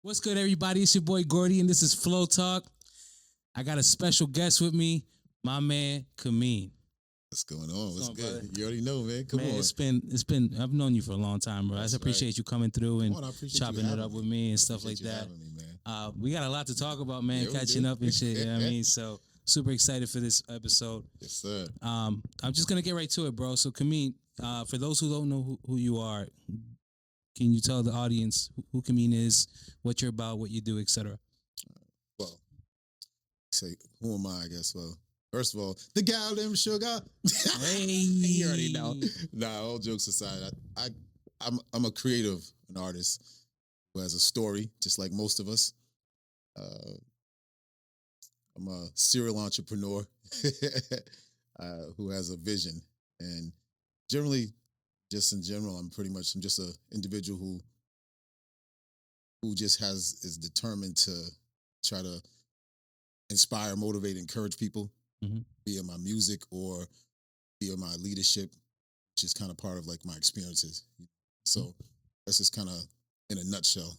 What's good, everybody? It's your boy Gordy, and this is Flow Talk. I got a special guest with me, my man Cameen. What's going on? What's on, good? brother? You already know, man. Come Man, on. it's been. I've known you for a long time, bro. That's I appreciate right. you coming through and Come on, I appreciate you chopping it having up me. with me and I stuff like appreciate you that. having me, man. We got a lot to talk about, man. Yeah, we Catching do. up and shit. You know what I mean, so super excited for this episode. Yes, sir. I'm just gonna get right to it, bro. So, Cameen, for those who don't know who you are, can you tell the audience who Cameen is, what you're about, what you do, etc.? Well, say, who am I guess? Well, first of all, the gal them sugar. Hey, You already know. Nah, all jokes aside, I'm a creative, an artist who has a story, just like most of us. Uh, I'm a serial entrepreneur who has a vision, and generally, just in general, I'm just an individual who just is determined to try to inspire, motivate, encourage people, Mhm. be it my music or be it my leadership, which is kind of part of like my experiences. So that's just kind of in a nutshell.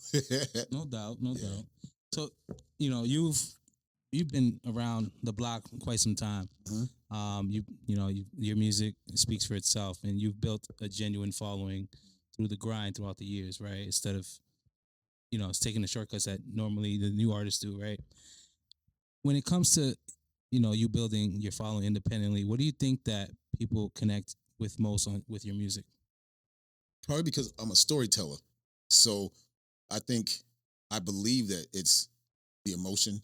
No doubt, no Yeah. doubt. So, you've been around the block quite some time. Mhm. Your music speaks for itself, and you've built a genuine following through the grind throughout the years, right? Instead of it's taking the shortcuts that normally the new artists do, right? When it comes to you building your following independently, what do you think that people connect with most on with your music? Probably because I'm a storyteller. So I believe that it's the emotion,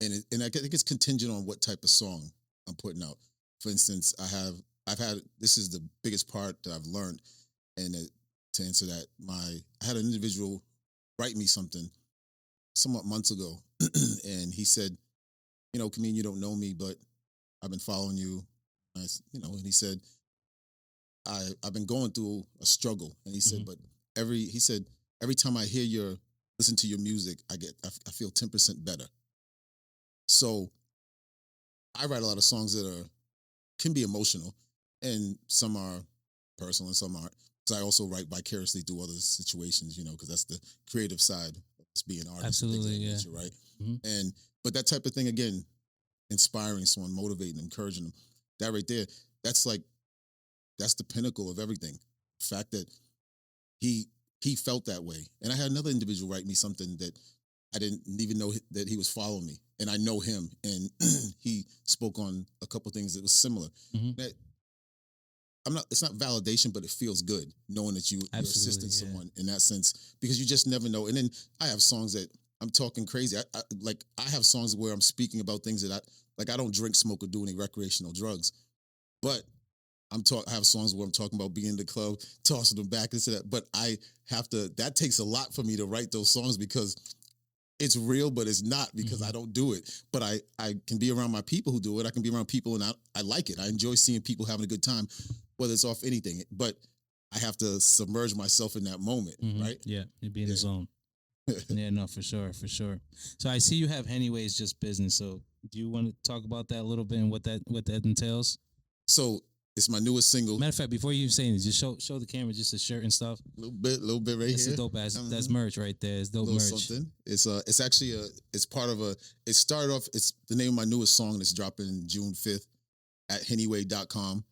and I think it's contingent on what type of song I'm putting out. For instance, I've had this is the biggest part that I've learned, and to answer that, I had an individual write me something somewhat months ago, and he said, Camille, you don't know me, but I've been following you. And he said, I've been going through a struggle, and he said, Mhm. but every time I listen to your music, I feel 10% better. So I write a lot of songs that can be emotional, and some are personal and some aren't. Because I also write vicariously through other situations, because that's the creative side of us being artists and things of Absolutely, that yeah. nature, right? Mhm. And but that type of thing again, inspiring someone, motivating, encouraging them, that right there, that's like that's the pinnacle of everything. The fact that he he felt that way. And I had another individual write me something that I didn't even know that he was following me, and I know him, and he spoke on a couple things that was similar. Mhm. That I'm not. It's not validation, but it feels good knowing that you're Absolutely, assisting yeah. someone in that sense, because you just never know. And then I have songs that I'm talking crazy. I have songs where I'm speaking about things that I don't drink, smoke, or do any recreational drugs, but I have songs where I'm talking about being in the club, tossing them back into that. But I have to. That takes a lot for me to write those songs because it's real, but it's not because I Mhm. don't do it. But I can be around my people who do it. I can be around people, and I like it. I enjoy seeing people having a good time, whether it's off anything. But I have to submerge myself in that moment, right? Yeah, you'd be in the Yeah. zone. Yeah, no, for sure, for sure. So I see you have Hennyway's just business. So do you want to talk about that a little bit and what that entails? So it's my newest single. Matter of fact, before you say it, just show the camera just the shirt and stuff. Little bit right It's a here. dope ass. That's Mhm. merch right there. It's A dope little merch. something. It's actually it's part of a. It started off. It's the name of my newest song that's dropping June 5th at Hennyway.com.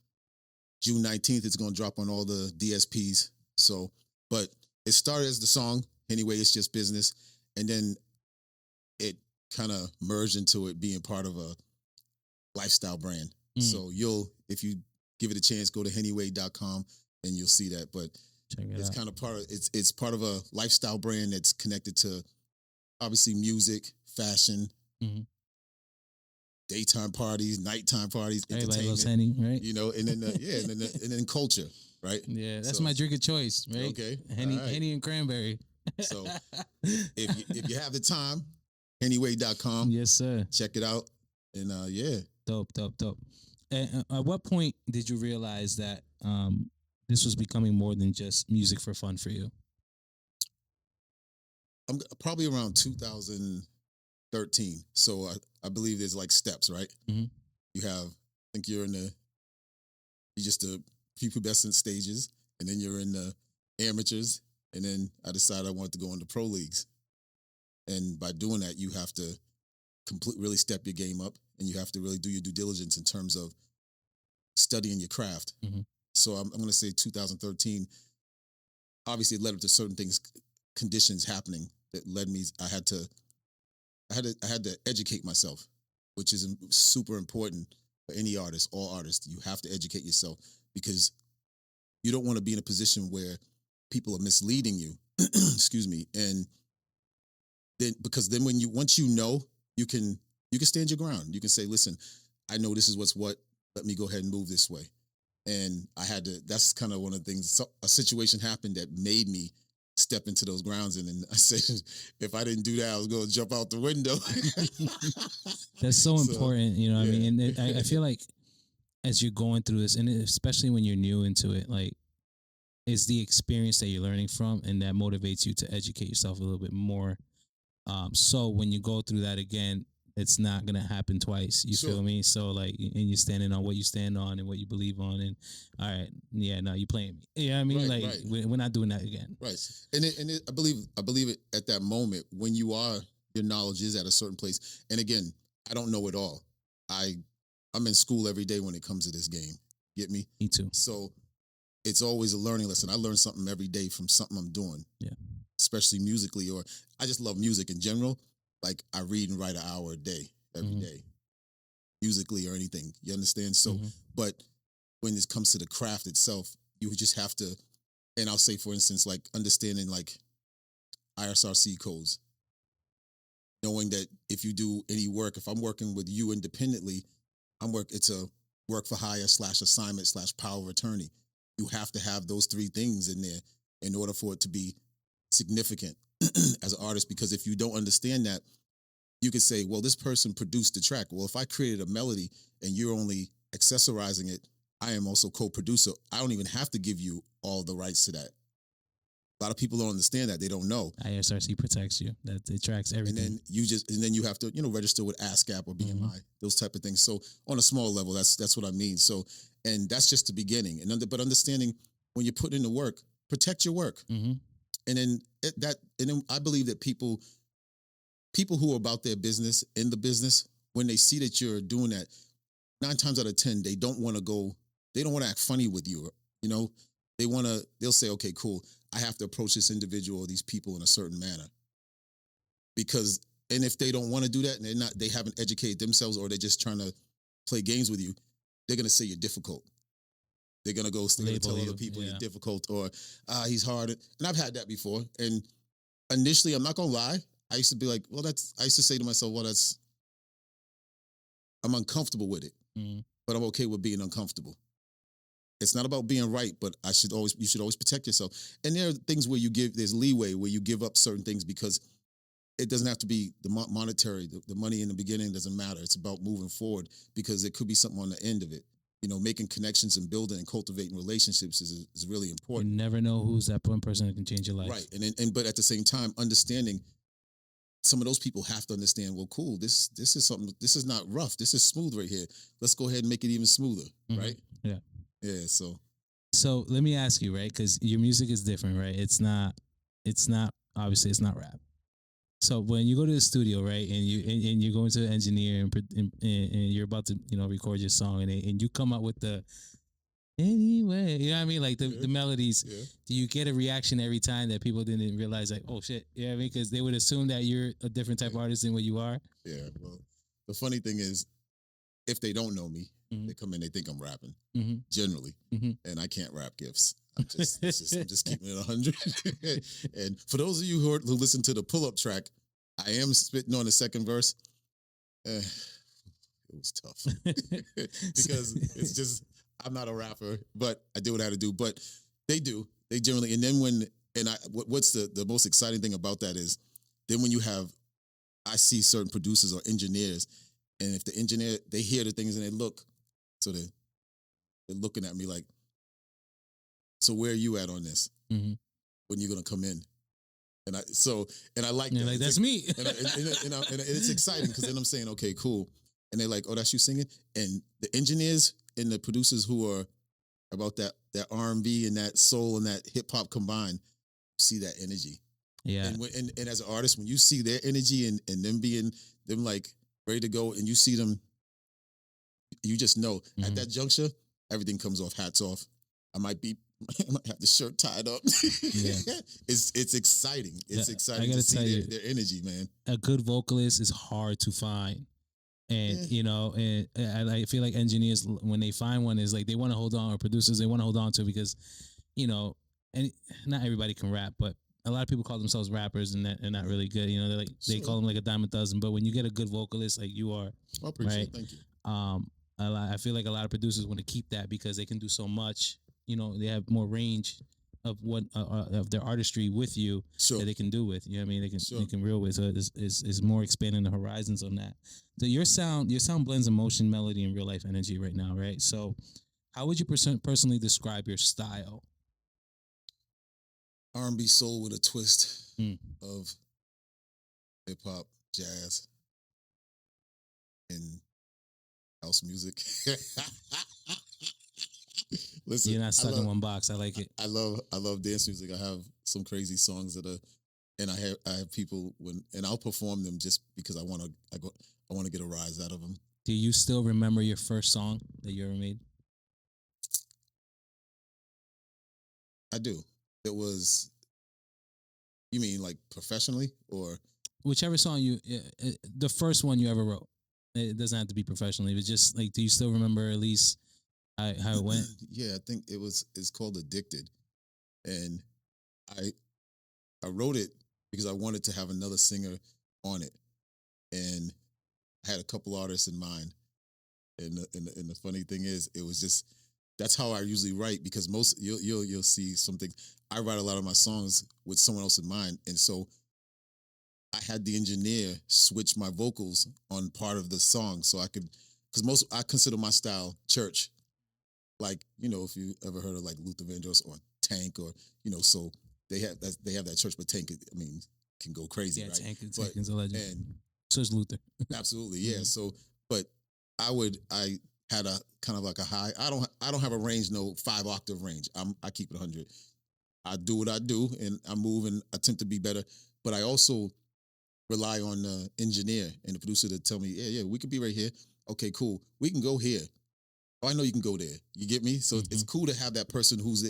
June 19th, it's going to drop on all the DSPs. So, but it started as the song, Anyway, It's Just Business. And then it kind of merged into it being part of a lifestyle brand. So if you give it a chance, go to Hennyway.com and you'll see that. But Check it it's out. kind of it's part of a lifestyle brand that's connected to obviously music, fashion, Mhm. daytime parties, nighttime parties, Everybody loves entertainment, Henny, right? and then and then culture, right? Yeah, that's So my drink of choice, right? okay, Henny, all right. Henny and cranberry. So if you have the time, Hennyway.com, Yes, sir. check it out, and yeah, Dope, dope, dope. And at what point did you realize that this was becoming more than just music for fun for you? I'm probably around 2013. So I believe there's like steps, right? Mhm. You have, I think you're just the prepubescent stages, and then you're in the amateurs, and then I decided I wanted to go into pro leagues. And by doing that, you have to really step your game up, and you have to really do your due diligence in terms of studying your craft. Mhm. So I'm going to say 2013. Obviously, it led up to certain things, conditions happening that led me. I had to educate myself, which is super important for any artist, all artists. You have to educate yourself because you don't want to be in a position where people are misleading you. Excuse me. And then because then when you once you know, you can stand your ground. You can say, listen, I know this is what's what. Let me go ahead and move this way. And I had to. That's kind of one of the things. So, a situation happened that made me step into those grounds, and then I said, if I didn't do that, I was going to jump out the window. That's so So, important, you know what I yeah. mean? And I feel like as you're going through this, and especially when you're new into it, like, it's the experience that you're learning from, and that motivates you to educate yourself a little bit more. So when you go through that again, it's not gonna happen twice. You Sure. feel me? So like, and you're standing on what you stand on and what you believe on, and all right, yeah, no, you playing me. You know what I mean? Right, Like, right. we're not doing that again. Right. And I believe it at that moment when your knowledge is at a certain place. And again, I don't know it all. I I'm in school every day when it comes to this game. Get me? Me too. So it's always a learning lesson. I learn something every day from something I'm doing. Yeah. Especially musically, or I just love music in general. Like I read and write an hour a day, every Mhm. day, musically or anything. You understand? So, Mhm. but when it comes to the craft itself, you just have to, and I'll say, for instance, like understanding like ISRC codes, knowing that if you do any work, if I'm working with you independently, it's a work for hire slash assignment slash power of attorney. You have to have those three things in there in order for it to be significant as an artist. Because if you don't understand that, you could say, well, this person produced the track. Well, if I created a melody and you're only accessorizing it, I am also co-producer. I don't even have to give you all the rights to that. A lot of people don't understand that. They don't know. ISRC protects you. That it tracks And everything. then you have to, register with ASCAP or BMI, those type of things. So on a small level, that's what I mean. So, and that's just the beginning. But understanding when you're putting in the work, protect your work. Mm-hmm. And then I believe that people who are about their business in the business, when they see that you're doing that, 9 times out of 10, they don't want to act funny with you. You know, they'll say, okay, cool. I have to approach this individual or these people in a certain manner. Because, and if they don't want to do that and they haven't educated themselves, or they're just trying to play games with you, they're going to say you're difficult. They're going to tell other people you're difficult, or he's hard. And I've had that before. And initially, I'm not going to lie, I used to be like, I used to say to myself, I'm uncomfortable with it, but I'm okay with being uncomfortable. It's not about being right, but you should always protect yourself. And there are things where there's leeway where you give up certain things, because it doesn't have to be the monetary, the money in the beginning doesn't matter. It's about moving forward, because there could be something on the end of it. Making connections and building and cultivating relationships is really important. You never know who's that one person that can change your life. Right. But at the same time, understanding some of those people have to understand, well, cool, this is something, this is not rough. This is smooth right here. Let's go ahead and make it even smoother. Right. Yeah. Yeah. So let me ask you, right? Because your music is different, right? It's not obviously it's not rap. So when you go to the studio, right, and you're going to the engineer and you're about to record your song, and you come up with the Anyway, you know what I mean? Like the melodies. Yeah. Do you get a reaction every time that people didn't realize, like, oh shit, you know what I mean? Because they would assume that you're a different type of artist than what you are. Yeah. Well, the funny thing is, if they don't know me, they come in, they think I'm rapping, generally, and I can't rap gifts. I'm just keeping it 100. And for those of you who listen to the pull-up track, I am spitting on the second verse. It was tough because it's just, I'm not a rapper, but I do what I had to do. But they do. They generally, and then what's the most exciting thing about that is, then when I see certain producers or engineers, and if the engineer, they hear the things and they look, so they're looking at me like, so where are you at on this? When you're gonna come in? And I like You're that. like, that's me. And it's exciting, because then I'm saying, okay, cool. And they're like, oh, that's you singing? And the engineers and the producers who are about that R&B and that soul and that hip hop combined, see that energy. Yeah. And as an artist, when you see their energy and them being them like ready to go, and you see them, you just know at Mhm. that juncture, everything comes off. Hats off. I might be, I might have the shirt tied up. Yeah. It's exciting. Yeah. It's I exciting to gotta see tell you, their energy, man. a good vocalist is hard to find. And Yeah, I feel like engineers, when they find one, is like they want to hold on, or producers, they want to hold on to, because you know, and not everybody can rap, but a lot of people call themselves rappers and they're not really good. They're like, they sure. call them like a dime a dozen. But when you get a good vocalist like you are, I appreciate right? it. Thank you. Um, I feel like a lot of producers want to keep that because they can do so much. They have more range of what of their artistry with you Sure, that they can do with. You know what I mean? They sure. can reel with. So it's more expanding the horizons on that. Your sound blends emotion, melody, and real life energy right now, right? So how would you personally describe your style? R&B soul with a twist Mm. of hip hop, jazz, and house music. Listen, You're not I stuck in love one box. I like it. I love dance music. I have some crazy songs that are, and I have people and I'll perform them just because I want to get a rise out of them. Do you still remember your first song that you ever made? I do. It was, you mean like professionally or? Whichever song the first one you ever wrote. It doesn't have to be professionally, but just like, do you still remember at least how it went? Yeah, I think it's called Addicted, and I I wrote it because I wanted to have another singer on it, and I had a couple artists in mind. And the funny thing is, it was just that's how I usually write, because most you'll see something. I write a lot of my songs with someone else in mind, and so I had the engineer switch my vocals on part of the song so I could, because most I consider my style church. Like, if you ever heard of like Luther Vandross or Tank, or so they have that church, but Tank, I mean, can go crazy, Yeah, right? But Tankins a legend. and So is Luther. absolutely, yeah. Mhm. So, but I had a kind of like a high. I don't have a range, no 5 octave range. I keep it 100. I do what I do, and I move and attempt to be better. But I also rely on the engineer and the producer to tell me, yeah, we could be right here. Okay, cool. We can go here. Oh, I know you can go there. You get me? So it's Mhm. cool to have that person who's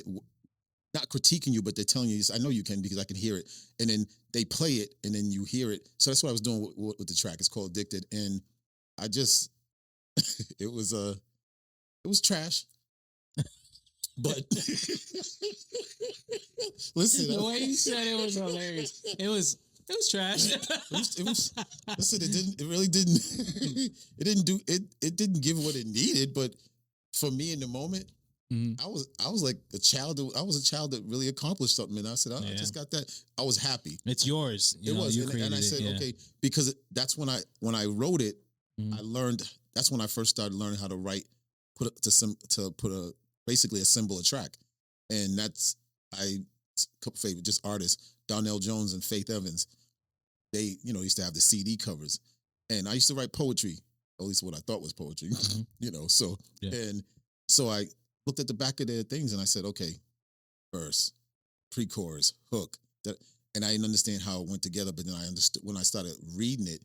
not critiquing you, but they're telling you, "Yes, I know you can because I can hear it." And then they play it, and then you hear it. So that's what I was doing with the track. It's called Addicted, and I just it was trash, but listen, The way you said it was hilarious. It was trash. it was listen. It really didn't. It didn't do it. It didn't give what it needed, but for me in the moment, Mhm. I was like a child. I was a child that really accomplished something, and I said, I Yeah. just got that. I was happy. It's yours. It was, You and created I it. said, Yeah. okay, because that's when I wrote it. I Mhm. learned. That's when I first started learning how to write, put a basically assemble a track, and that's I couple favorite just artists, Donnell Jones and Faith Evans. They used to have the CD covers, and I used to write poetry, at least what I thought was poetry. Mhm. So Yeah. and so I looked at the back of their things and I said, okay, verse, pre-chorus, hook, that, and I didn't understand how it went together. But then I understood when I started reading it,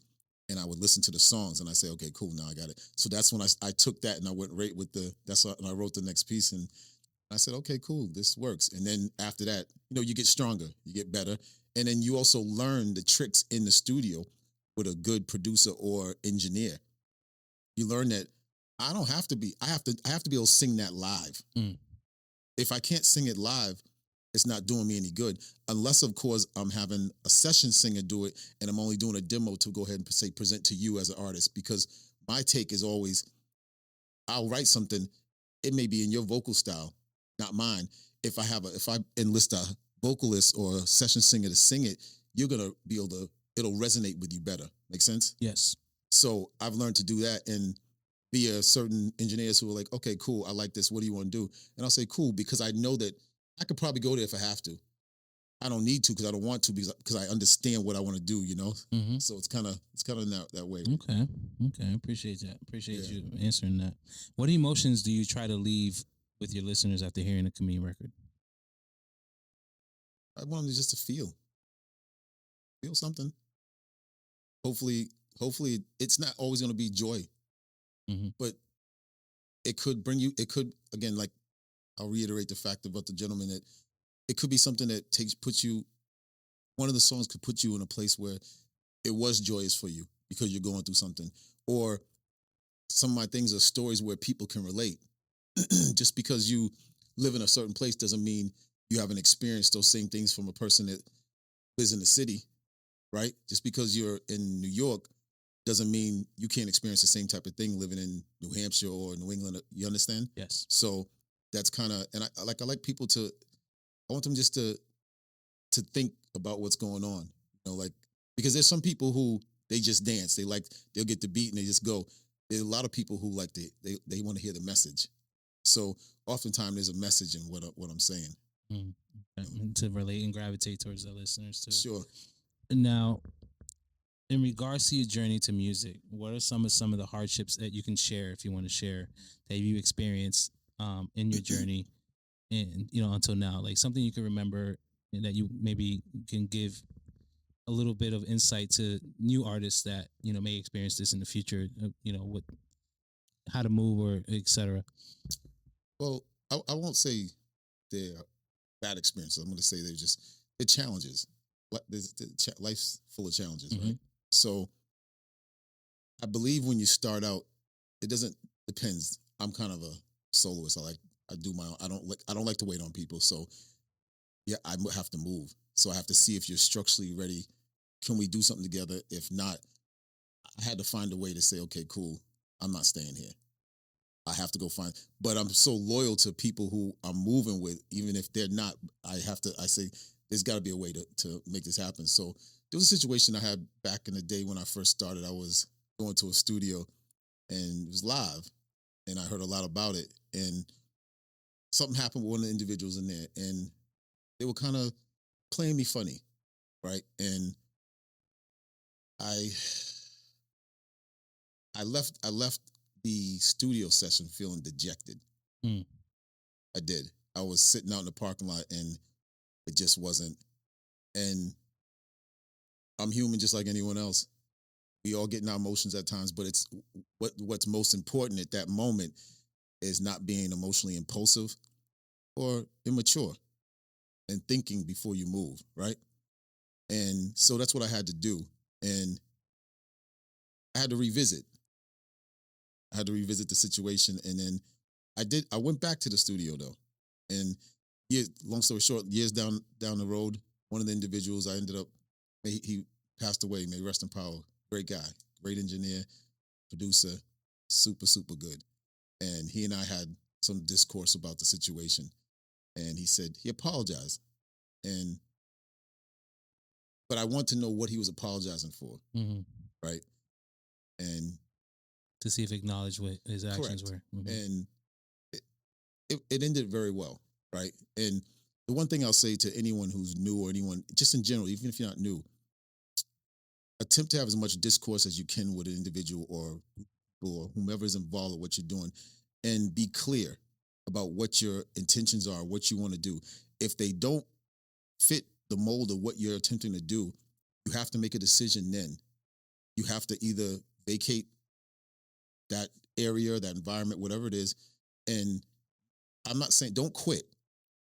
and I would listen to the songs, and I say, okay, cool, now I got it. So that's when I took that and I went right with and I wrote the next piece, and I said, okay, cool, this works. And then after that, you get stronger, you get better, and then you also learn the tricks in the studio with a good producer or engineer. You learn that I don't have to be. I have to be able to sing that live. Mm. If I can't sing it live, it's not doing me any good. Unless, of course, I'm having a session singer do it, and I'm only doing a demo to go ahead and say present to you as an artist. Because my take is always, I'll write something. It may be in your vocal style, not mine. If I enlist a vocalist or a session singer to sing it, you're gonna be able to. It'll resonate with you better. Make sense? Yes. So I've learned to do that, and via certain engineers who are like, okay, cool, I like this. What do you want to do? And I'll say, cool, because I know that I could probably go there if I have to. I don't need to because I don't want to, because I understand what I want to do. Hmm. So it's kind of in that way. Okay. Okay. Appreciate that. Appreciate Yeah. you answering that. What emotions do you try to leave with your listeners after hearing a Cameen record? I want them just to feel. feel something. Hopefully, hopefully it's not always going to be joy, Hmm. but it could bring you. It could again, like I'll reiterate the fact about the gentleman that it could be something that puts you. One of the songs could put you in a place where it was joyous for you because you're going through something, or some of my things are stories where people can relate. Just because you live in a certain place doesn't mean you haven't experienced those same things from a person that lives in the city, right? Just because you're in New York doesn't mean you can't experience the same type of thing living in New Hampshire or New England. You understand? Yes. So that's kind of, and I like people to, I want them just to think about what's going on. Like because there's some people who they just dance. They'll get the beat and they just go. There's a lot of people who like they want to hear the message. So oftentimes there's a message in what I'm saying. Mm. And to relate and gravitate towards the listeners too. Sure. Now, in regards to your journey to music, what are some of the hardships that you can share, if you want to share, that you experienced in your journey, and until now, like something you can remember and that you maybe can give a little bit of insight to new artists that may experience this in the future. What how to move or etc. Well, I won't say they're bad experiences. I'm going to say they're challenges. Life's full of challenges, Hmm. right? So I believe when you start out, it doesn't depends. I'm kind of a soloist. I do my own. I don't like to wait on people. So yeah, I have to move. So I have to see if you're structurally ready. Can we do something together? If not, I had to find a way to say, okay, cool. I'm not staying here. I have to go find. But I'm so loyal to people who I'm moving with, even if they're not. I have to. I say there's got to be a way to make this happen. So there was a situation I had back in the day when I first started. I was going to a studio and it was live, and I heard a lot about it. And something happened with one of the individuals in there, and they were kind of playing me funny, right? And I I left the studio session feeling dejected. Mm. I did. I was sitting out in the parking lot and it just wasn't. And I'm human just like anyone else. We all get in our emotions at times, but it's what's most important at that moment is not being emotionally impulsive or immature and thinking before you move, right? And so that's what I had to do. And I had to revisit. I had to revisit the situation. And then I went back to the studio though. And long story short, years down the road, one of the individuals I ended up he passed away, may rest in power. Great guy, great engineer, producer, super, super good. And he and I had some discourse about the situation. And he said he apologized. And but I want to know what he was apologizing for, Hmm. right? And To see if acknowledge what his actions correct. were. Hmm. And it ended very well, right? And the one thing I'll say to anyone who's new or anyone, just in general, even if you're not new, attempt to have as much discourse as you can with an individual or whomever is involved with what you're doing, and be clear about what your intentions are, what you want to do. If they don't fit the mold of what you're attempting to do, you have to make a decision then. You have to either vacate that area, that environment, whatever it is. And I'm not saying don't quit.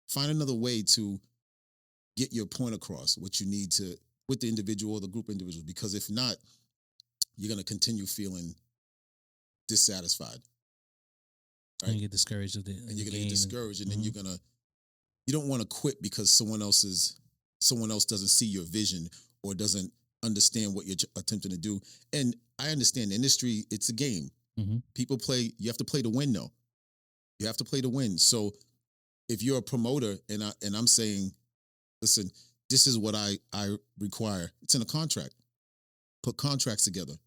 Find another way to get your point across, what you need to with the individual or the group of individuals. Because if not, you're gonna continue feeling dissatisfied, And right? you get discouraged of And the you're gonna get game. discouraged, and then Mhm. you don't want to quit because someone else doesn't see your vision or doesn't understand what you're attempting to do. And I understand the industry, it's a game. Mhm. People play, you have to play to win though. You have to play to win. So if you're a promoter and I'm saying, listen, this is what I require. It's in a contract. Put contracts together.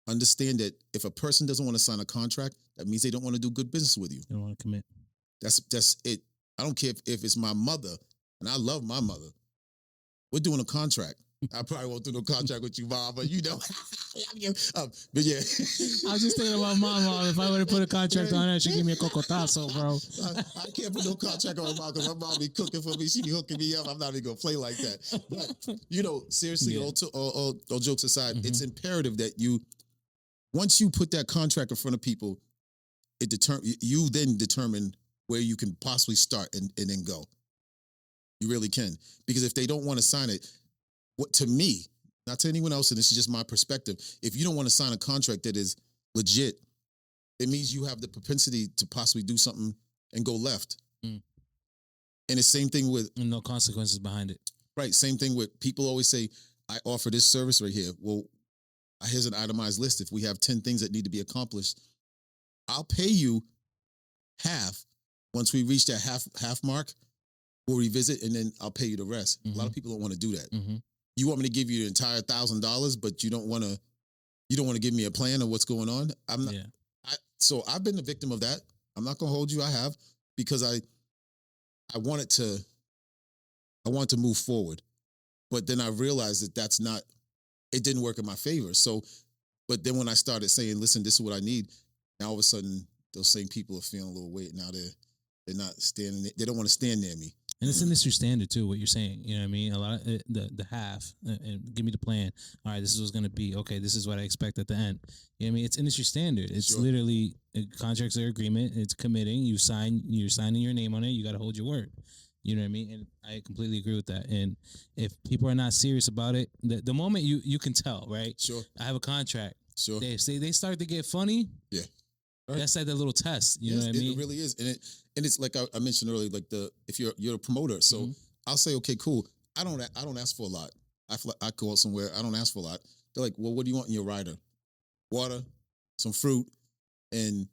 Understand that if a person doesn't want to sign a contract, that means they don't want to do good business with you. You don't want to commit. That's it. I don't care if it's my mother, and I love my mother. We're doing a contract. I probably won't do no contract with you, Mom, but you know. But yeah. I was just thinking about my mom. If I would have put a contract on her, she'd give me a cocotazo, bro. I can't put no contract on my mom because my mom be cooking for me. She be hooking me up. I'm not even gonna play like that. But you know, seriously, Yeah. all jokes aside, Mhm. it's imperative that you, once you put that contract in front of people, you then determine where you can possibly start and then go. You really can. Because if they don't want to sign it, what to me, not to anyone else, and this is just my perspective, if you don't want to sign a contract that is legit, it means you have the propensity to possibly do something and go left. Mm. And the same thing with, And no consequences behind it. right, same thing with people always say, I offer this service right here. Well, here's an itemized list. If we have 10 things that need to be accomplished, I'll pay you half. Once we reach that half mark, we'll revisit and then I'll pay you the rest. A lot of people don't want to do that. Mm-hmm. You want me to give you the entire $1,000, but you don't want to give me a plan of what's going on. I'm not. Yeah. So I've been the victim of that. I'm not gonna hold you. I have, because I wanted to move forward, but then I realized that that's not. It didn't work in my favor. So, but then when I started saying, "Listen, this is what I need," now all of a sudden those same people are feeling a little weight. Now they're not standing. They don't want to stand near me. And it's industry standard too. What you're saying, you know what I mean? A lot of the half, and give me the plan. All right, this is what's going to be. Okay, this is what I expect at the end. You know what I mean? It's industry standard. It's Sure. literally contracts are agreement. It's committing. You're signing your name on it. You got to hold your word. You know what I mean? And I completely agree with that. And if people are not serious about it, the moment you can tell, right? Sure. I have a contract. Sure. They start to get funny. Yeah. Right. That's like the little test. You know what I mean? It really is, and it's like I mentioned earlier, like if you're a promoter, so I'll say, okay, cool. I don't ask for a lot. I go out somewhere, I don't ask for a lot. They're like, well, what do you want in your rider? Water, some fruit, and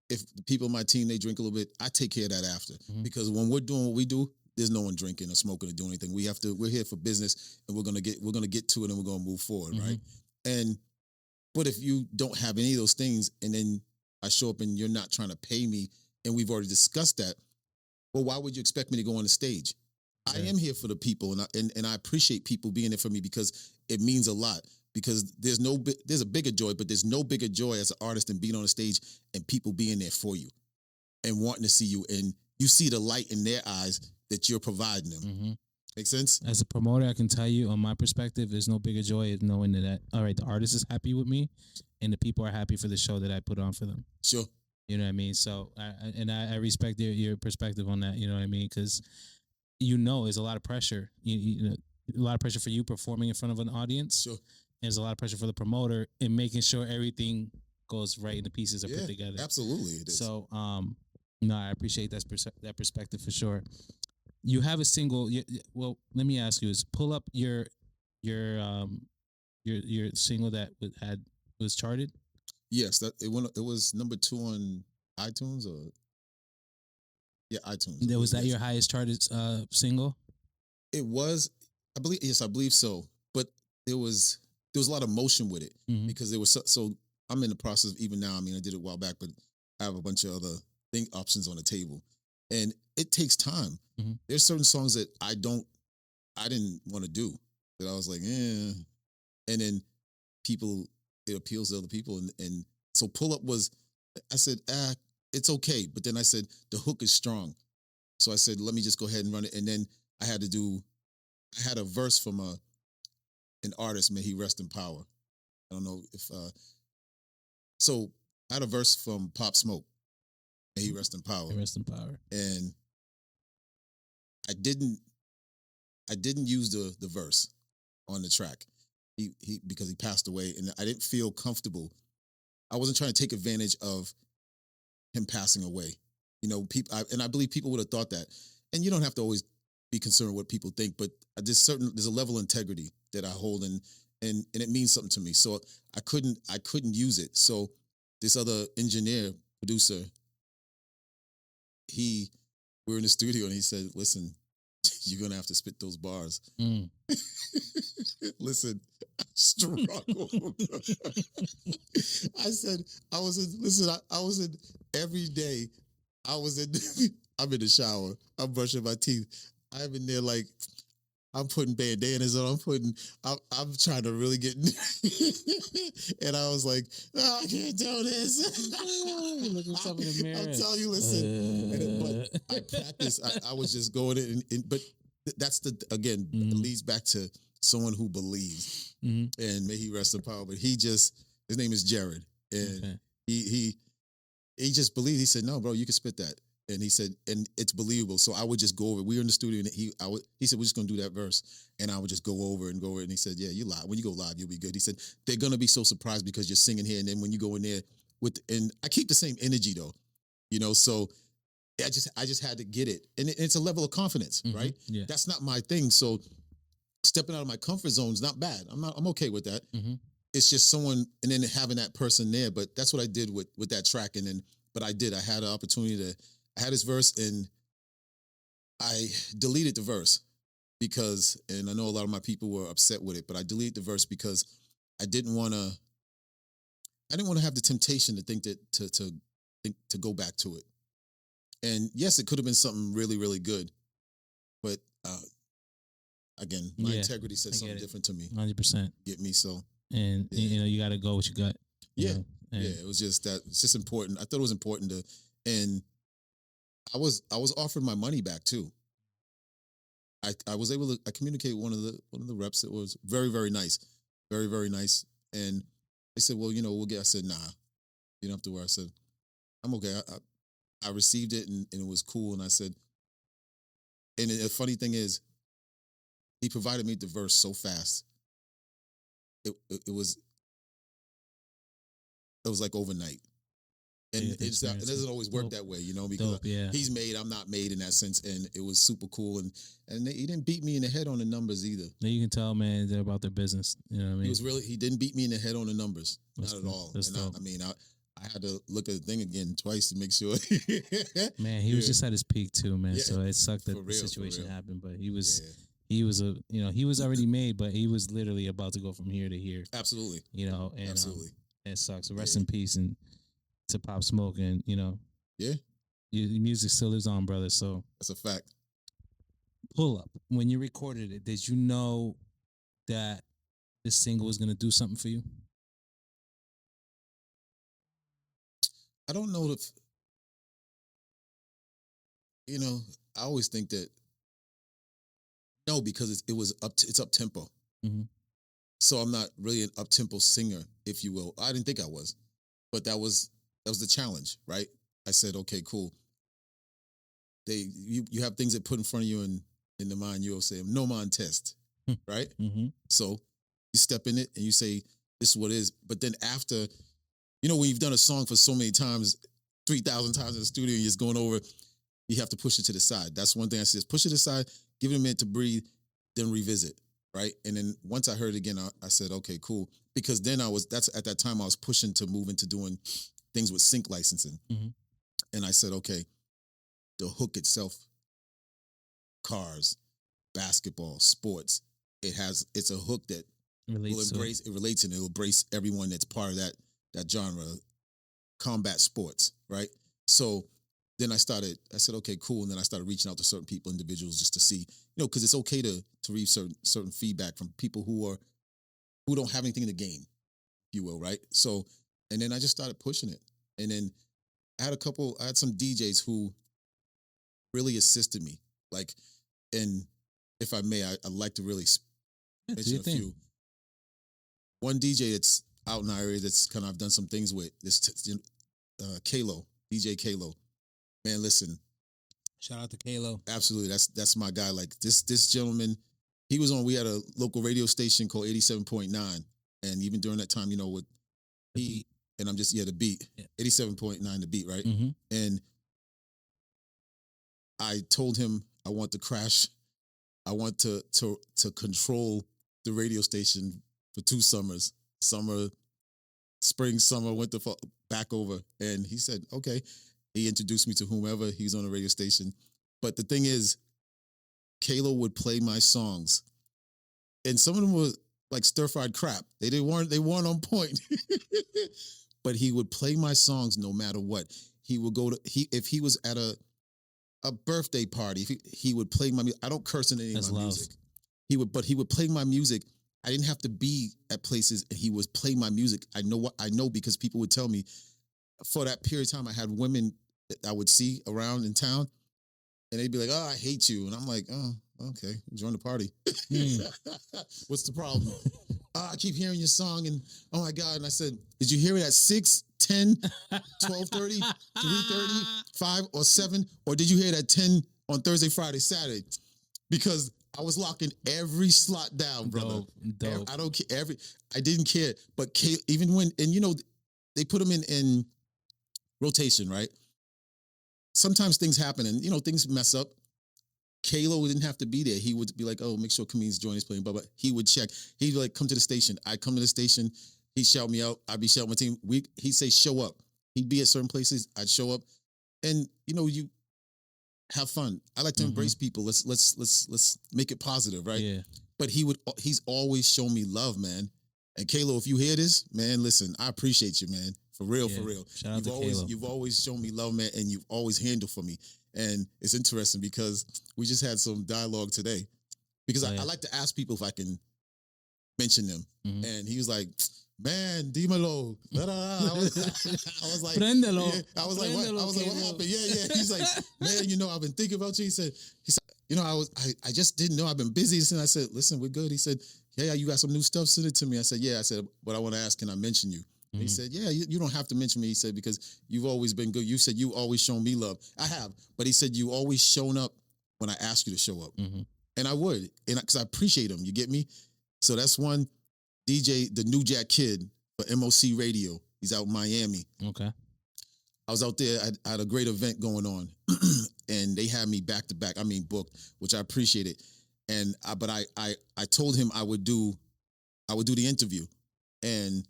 if the people in my team they drink a little bit, I take care of that after. Because when we're doing what we do, there's no one drinking or smoking or doing anything. We're here for business, and we're gonna get to it, and we're gonna move forward, right? But if you don't have any of those things, and then I show up and you're not trying to pay me, and we've already discussed that, well, why would you expect me to go on the stage? I am here for the people, and I appreciate people being there for me because it means a lot. Because there's a bigger joy, but there's no bigger joy as an artist than being on the stage and people being there for you and wanting to see you, and you see the light in their eyes that you're providing them. Make sense? As a promoter, I can tell you, on my perspective, there's no bigger joy of knowing that, all right, the artist is happy with me and the people are happy for the show that I put on for them. Sure. You know what I mean? So, I respect your perspective on that, you know what I mean? Because, there's a lot of pressure. You know, a lot of pressure for you performing in front of an audience. Sure. And there's a lot of pressure for the promoter in making sure everything goes right and the pieces are put together. Absolutely. It is. So, I appreciate that perspective for sure. You have a single. Well, let me ask you: is pull up your single that was charted? Yes, it was number 2 on iTunes, or iTunes. Was that your highest charted single? It was, I believe. Yes, I believe so. But there was a lot of motion with it because there was so. I'm in the process of, even now. I mean, I did it a while back, but I have a bunch of other options on the table, and it takes time. There's certain songs that I didn't want to do, that I was like, and then it appeals to other people, and so Pull Up was, I said, it's okay, but then I said the hook is strong, so I said, let me just go ahead and run it, and then I had a verse from an artist, may he rest in power. I don't know if so I had a verse from Pop Smoke, may he rest in power. Rest in power. And I didn't use the verse on the track. He because he passed away, and I didn't feel comfortable. I wasn't trying to take advantage of him passing away. I believe people would have thought that. And you don't have to always be concerned with what people think, but there's a level of integrity that I hold, and it means something to me. So I couldn't use it. So this other engineer, producer, we were in the studio, and he said, listen, you're going to have to spit those bars. Listen, I struggled. I said, I was in every day. I'm in the shower. I'm brushing my teeth. I'm in there like, I'm putting bandanas on. I'm trying to really get, and I was like, oh, I can't do this. You look yourself in the mirror. I'm telling you, listen. But I practiced. I was just going in, but that's again, it leads back to someone who believes, and may he rest in power. But his name is Jared, and he just believed. He said, "No, bro, you can spit that." And he said, and it's believable. So I would just go over. We were in the studio, and he said, "We're just gonna do that verse," and I would just go over and go over. And he said, "Yeah, you live. When you go live, you'll be good." He said, "They're gonna be so surprised because you're singing here, and then when you go in there and I keep the same energy though, So I just had to get it, and it's a level of confidence, right? Yeah, that's not my thing. So stepping out of my comfort zone is not bad. I'm okay with that. It's just someone, and then having that person there. But that's what I did with that track, and then but I had an opportunity I had this verse, and I deleted the verse because, and I know a lot of my people were upset with it, but I deleted the verse because I didn't want to have the temptation to think that to go back to it. And yes, it could have been something really, really good, but again, my integrity said something different to me. 100%. Get me so. And you got to go with your gut. Yeah, it was just that. It's just important. I thought it was important and I was offered my money back too. I was able to communicate with one of the reps that was very, very nice, very, very nice. And they said, well, we'll get. I said, nah, you don't have to worry. I said, I'm okay. I received it and it was cool. And I said, and the funny thing is, he provided me the verse so fast. It was like overnight. And it doesn't always work that way, because he's made, I'm not made in that sense. And it was super cool. And he didn't beat me in the head on the numbers either. Now you can tell, man, they're about their business. You know what I mean? He didn't beat me in the head on the numbers. Not at all. I had to look at the thing again twice to make sure. Man, he was just at his peak too, man. Yeah. So it sucked that the situation happened, but he was he was already made, but he was literally about to go from here to here. Absolutely. And absolutely. It sucks. So rest in peace and to Pop Smoke, and your music still lives on, brother. So that's a fact. Pull Up. When you recorded it, did you know that this single was gonna do something for you? I don't know if I always think that no, because it's up tempo. So I'm not really an up tempo singer, if you will. I didn't think I was, but that was the challenge, right? I said, okay, cool. You have things that put in front of you in the mind. You'll say no mind test, right? So you step in it and you say this is what it is. But then after, when you've done a song for so many times, 3,000 times in the studio, and you're just going over, you have to push it to the side. That's one thing I say: push it aside, give it a minute to breathe, then revisit, right? And then once I heard it again, I said, okay, cool. Because then at that time I was pushing to move into doing things with sync licensing. And I said, okay, the hook itself, cars, basketball, sports, it's a hook that relates and it'll embrace everyone that's part of that genre, combat sports, right? So then I said, okay, cool. And then I started reaching out to certain people, individuals, just to see, because it's okay to read certain feedback from people who don't have anything in the game, if you will, right? So, and then I just started pushing it. And then I had some DJs who really assisted me. Like, and if I may, I'd like to really mention a few. One DJ that's out in our area that's kind of I've done some things with, this Kalo, DJ Kalo. Man, listen. Shout out to Kalo. Absolutely. That's my guy. Like this gentleman, we had a local radio station called 87.9. And even during that time, with the beat. 87.9, the beat, right? And I told him I want to crash. I want to control the radio station for 2 summers. Spring, summer, winter, fall, back over. And he said, okay. He introduced me to whomever. He's on the radio station. But the thing is, Kalo would play my songs. And some of them were like stir-fried crap. They weren't on point. But he would play my songs no matter what. He would if he was at a birthday party, he would play my music. I don't curse in any of my music. he would play my music. I didn't have to be at places, and he would play my music. I know because people would tell me for that period of time, I had women that I would see around in town, and they'd be like, "Oh, I hate you," and I'm like, "Oh, okay, join the party." What's the problem? I keep hearing your song, and oh my God. And I said, "Did you hear it at 6, 10, 12:30, 3:30, 5, or 7? Or did you hear it at 10 on Thursday, Friday, Saturday?" Because I was locking every slot down, brother. Dope. I don't care. I didn't care. But even when, and they put them in rotation, right? Sometimes things happen, and things mess up. Kalo didn't have to be there. He would be like, "Oh, make sure Cameen's joining us playing." But he would check. He'd be like, "Come to the station." I'd come to the station. He'd shout me out. I'd be shouting my team. He'd say, "Show up." He'd be at certain places. I'd show up, and you have fun. I like to embrace people. Let's make it positive, right? Yeah. But he's always shown me love, man. And Kalo, if you hear this, man, listen, I appreciate you, man. For real, for real. Shout out to Kalo. You've always shown me love, man, and you've always handled for me. And it's interesting because we just had some dialogue today. Because I like to ask people if I can mention them. And he was like, "Man, dímelo." I was like, Prendelo. Yeah. I was like, what? I was like, what happened? Yeah. He's like, "Man, I've been thinking about you." He said, I just didn't know. I've been busy. And I said, "Listen, we're good." He said, "Yeah, you got some new stuff, send it to me." I said, "Yeah." I said, "But I want to ask, can I mention you?" He said, "Yeah, you don't have to mention me." He said, "Because you've always been good. You said you always shown me love." I have. But he said, "You always shown up when I asked you to show up." And I would. And because I appreciate him. You get me? So that's one DJ, the New Jack Kid for MOC Radio. He's out in Miami. Okay. I was out there. I had a great event going on. And they had me back to back. I mean, booked, which I appreciated. And I told him I would do the interview. And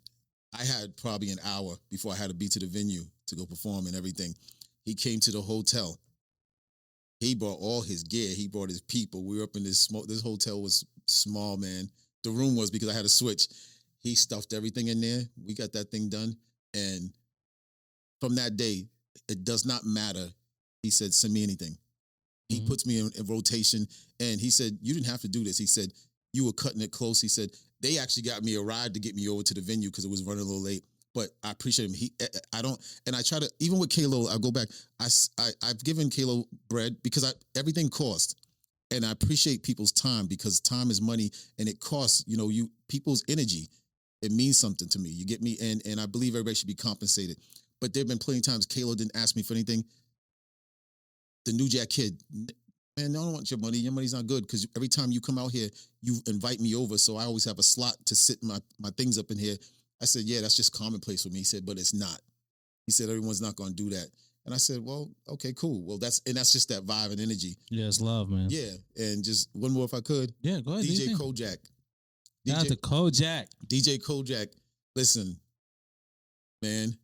I had probably an hour before I had to be to the venue to go perform and everything. He came to the hotel. He brought all his gear. He brought his people. We were up in this hotel was small, man. The room was, because I had a switch. He stuffed everything in there. We got that thing done. And from that day, it does not matter. He said, "Send me anything." He puts me in rotation. And he said, "You didn't have to do this." He said, "You were cutting it close." He said, "They actually got me a ride to get me over to the venue because it was running a little late." But I appreciate him. I don't, and I try to, even with Kalo, I go back. I've given Kalo bread because everything costs. And I appreciate people's time because time is money, and it costs, people's energy. It means something to me. You get me? And I believe everybody should be compensated. But there have been plenty of times Kalo didn't ask me for anything. The New Jack Kid, "Man, I don't want your money. Your money's not good because every time you come out here, you invite me over. So I always have a slot to sit my things up in here." I said, "Yeah, that's just commonplace with me." He said, "But it's not." He said, "Everyone's not going to do that." And I said, "Well, okay, cool. Well, that's just that vibe and energy." Yeah, it's love, man. Yeah. And just one more if I could. Yeah, go ahead. DJ Kojak. Shout out to Kojak. DJ Kojak. Listen, man,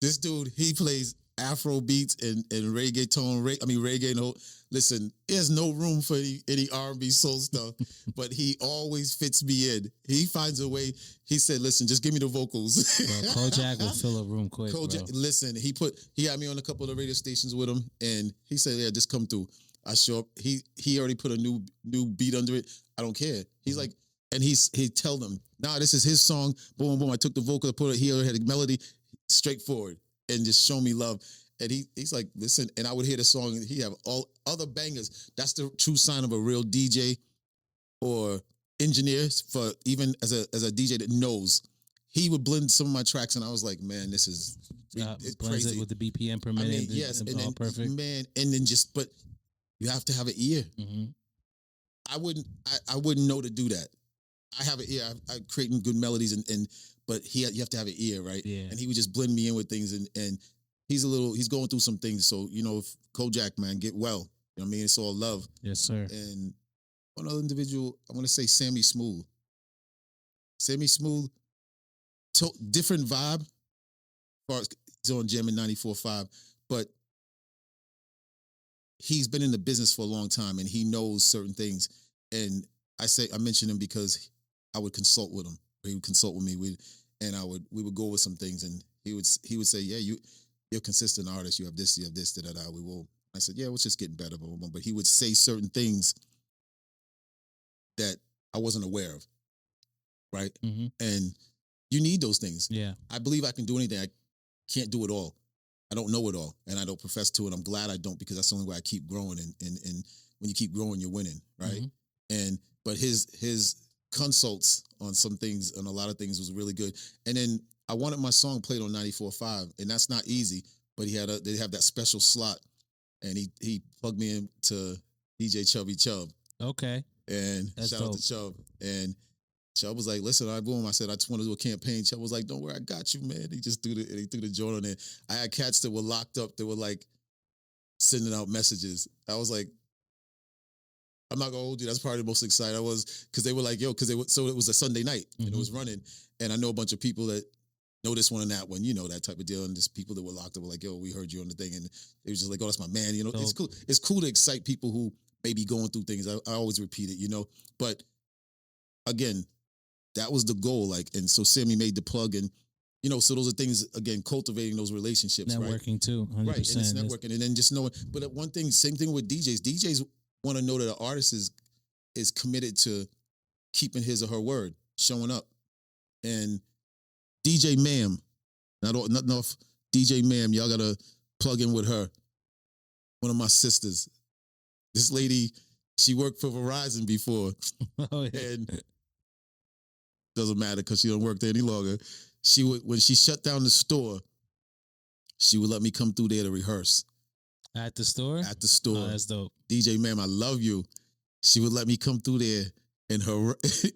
this dude, he plays Afro beats and reggaeton, reggae and whole. Listen, there's no room for any R&B soul stuff, but he always fits me in. He finds a way. He said, "Listen, just give me the vocals." Bro, Kojak will fill a room quick, Kojak, bro. listen, he had me on a couple of the radio stations with him, and he said, "Yeah, just come through." I show up. He already put a new beat under it. I don't care. He's like, and he tell them, "Nah, this is his song." Boom, boom. I took the vocal, put it here, had a melody, straightforward, and just show me love. And he's like, "Listen," and I would hear the song, and he have all other bangers. That's the true sign of a real DJ or engineer, for even as a DJ that knows. He would blend some of my tracks, and I was like, "Man, this is Blends crazy." it with the BPM per minute. Yes, and all then perfect. man, and then but you have to have an ear. I wouldn't know to do that. I have an ear. I creating good melodies, but you have to have an ear, right? Yeah. And he would just blend me in with things, and he's going through some things. So if Kojak, man, get well. You know what I mean? It's all love. Yes, sir. And one other individual, I want to say Sammy Smooth. Sammy Smooth, different vibe. As far as he's on Jammin' 94.5, but he's been in the business for a long time, and he knows certain things. And I mention him because I would consult with him. He would consult with me. We would go over some things, and he would say, "Yeah, you're a consistent artist. You have this, da da da. We will." I said, "Yeah, it's just getting better." But he would say certain things that I wasn't aware of, right? Mm-hmm. And you need those things. Yeah. I believe I can do anything. I can't do it all. I don't know it all, and I don't profess to it. I'm glad I don't, because that's the only way I keep growing. And when you keep growing, you're winning, right? Mm-hmm. And but his consults on some things, on a lot of things, was really good. And then I wanted my song played on 94.5, and that's not easy. But they have that special slot, and he plugged me into DJ Chubby Chubb. Okay. And That's shout out dope. to Chubb. And Chubb was like, "Listen, I boom." I said, "I just want to do a campaign." Chubb was like, "Don't worry, I got you, man." He just threw the joint on there. I had cats that were locked up that were like sending out messages. I was like, I'm not gonna hold you. That's probably the most excited I was, because they were like, "Yo," because so it was a Sunday night and it was running, and I know a bunch of people that know this one and that one, that type of deal, and just people that were locked up were like, "Yo, we heard you on the thing," and they was just like, "Oh, that's my man." It's cool. It's cool to excite people who may be going through things. I always repeat it, but again, that was the goal. Like, and so Sammy made the plug, and so those are things, again, cultivating those relationships, Networking right? too, 100%. Right, and it's networking, and then just knowing. But one thing, same thing with DJs. DJs want to know that an artist is committed to keeping his or her word, showing up. And DJ Ma'am, not enough. DJ Ma'am, y'all gotta plug in with her. One of my sisters. This lady, she worked for Verizon before, Oh, yeah. and doesn't matter because she don't work there any longer. She would, when she shut down the store, she would let me come through there to rehearse. At the store? At the store. Oh, that's dope. DJ Ma'am, I love you. She would let me come through there and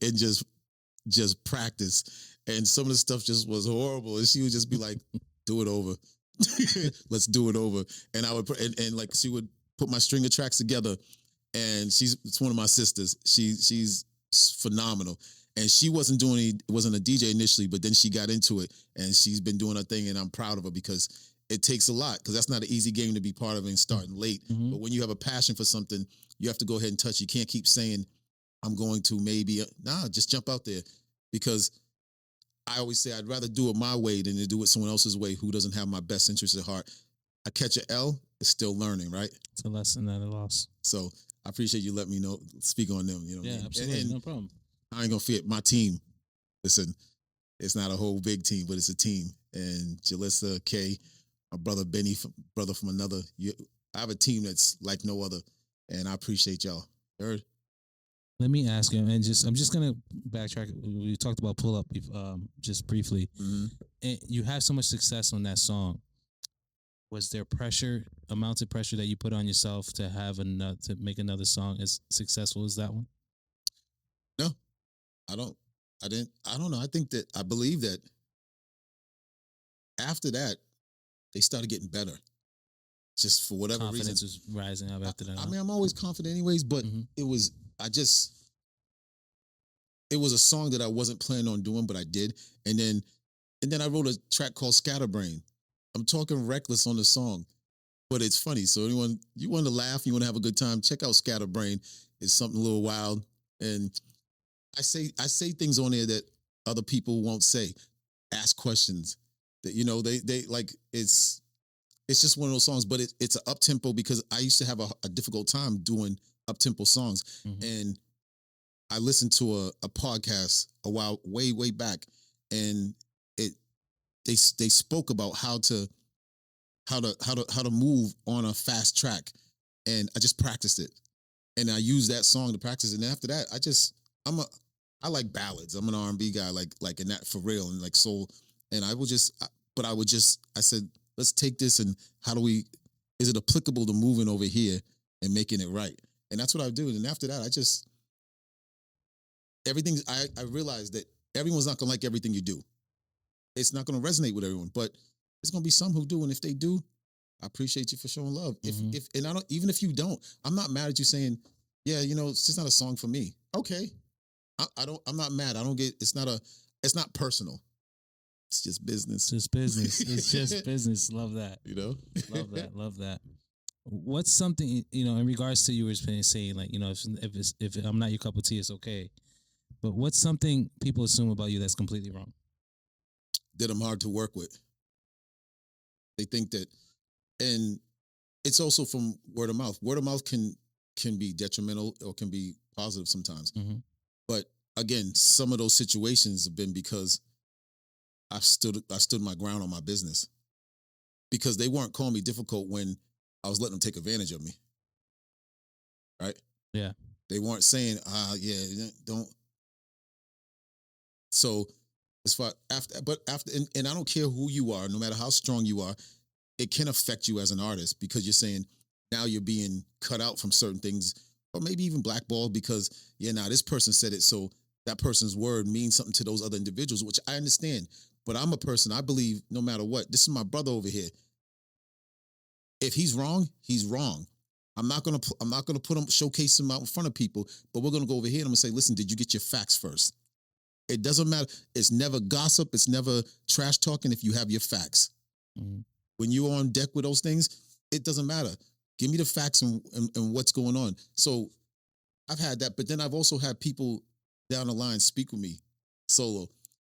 and just practice. And some of the stuff just was horrible. And she would just be like, "Do it over. Let's do it over." And I would put, and like she would put my string of tracks together. And it's one of my sisters. She's phenomenal. And she wasn't a DJ initially, but then she got into it, and she's been doing her thing, and I'm proud of her, because it takes a lot, because that's not an easy game to be part of and starting late. Mm-hmm. But when you have a passion for something, you have to go ahead and touch. You can't keep saying, "I'm going to maybe." Nah, just jump out there, because I always say I'd rather do it my way than to do it someone else's way who doesn't have my best interest at heart. I catch an L, it's still learning, right? It's a lesson, not a loss. So I appreciate you letting me speak on them. Yeah, absolutely, no problem. I ain't gonna forget my team. Listen, it's not a whole big team, but it's a team. And Jalissa, Kay, my brother Benny, brother from another. I have a team that's like no other, and I appreciate y'all. Heard? Let me ask you, and I'm just gonna backtrack. We talked about pull up, just briefly. Mm-hmm. And you have so much success on that song. Was there amounts of pressure that you put on yourself to make another song as successful as that one? No, I don't know. I believe that after that, they started getting better. Just for whatever Confidence reason. was rising up after that. I mean, I'm always confident anyways, but it was a song that I wasn't planning on doing, but I did. And then I wrote a track called Scatterbrain. I'm talking reckless on the song, but it's funny. So anyone, you want to laugh, you want to have a good time, check out Scatterbrain. It's something a little wild. And I say things on there that other people won't say. Ask questions that, they like, it's just one of those songs, but it's an up tempo, because I used to have a difficult time doing up tempo songs. Mm-hmm. And I listened to a podcast a while, way back, and they spoke about how to move on a fast track, and I just practiced it, and I used that song to practice it. And after that, I like ballads. I'm an R&B guy, like in that for real, and like soul. And I said, let's take this, and is it applicable to moving over here and making it right? And that's what I do. And after that, I realized that everyone's not gonna like everything you do. It's not gonna resonate with everyone, but there's gonna be some who do. And if they do, I appreciate you for showing love. Mm-hmm. And I don't, even if you don't, I'm not mad at you saying, yeah, it's just not a song for me. Okay. I'm not mad. It's not personal. It's just business. It's business. It's just business. Love that. Love that. Love that. What's something, in regards to you were saying, like, if I'm not your cup of tea, it's okay. But what's something people assume about you that's completely wrong? That I'm hard to work with. They think that, and it's also from word of mouth. Word of mouth can be detrimental or can be positive sometimes. Mm-hmm. again, some of those situations have been because I stood my ground on my business, because they weren't calling me difficult when I was letting them take advantage of me, right? Yeah. They weren't saying, yeah, don't. So as far after, and I don't care who you are, no matter how strong you are, it can affect you as an artist, because you're saying now you're being cut out from certain things, or maybe even blackballed because, yeah, now this person said it, so that person's word means something to those other individuals, which I understand. But I'm a person, I believe no matter what, this is my brother over here. If he's wrong, he's wrong. I'm not gonna put him, showcase him out in front of people, but we're gonna go over here and I'm gonna say, listen, did you get your facts first? It doesn't matter. It's never gossip. It's never trash talking if you have your facts. Mhm. When you're on deck with those things, it doesn't matter. Give me the facts and what's going on. So I've had that, but then I've also had people down the line speak with me solo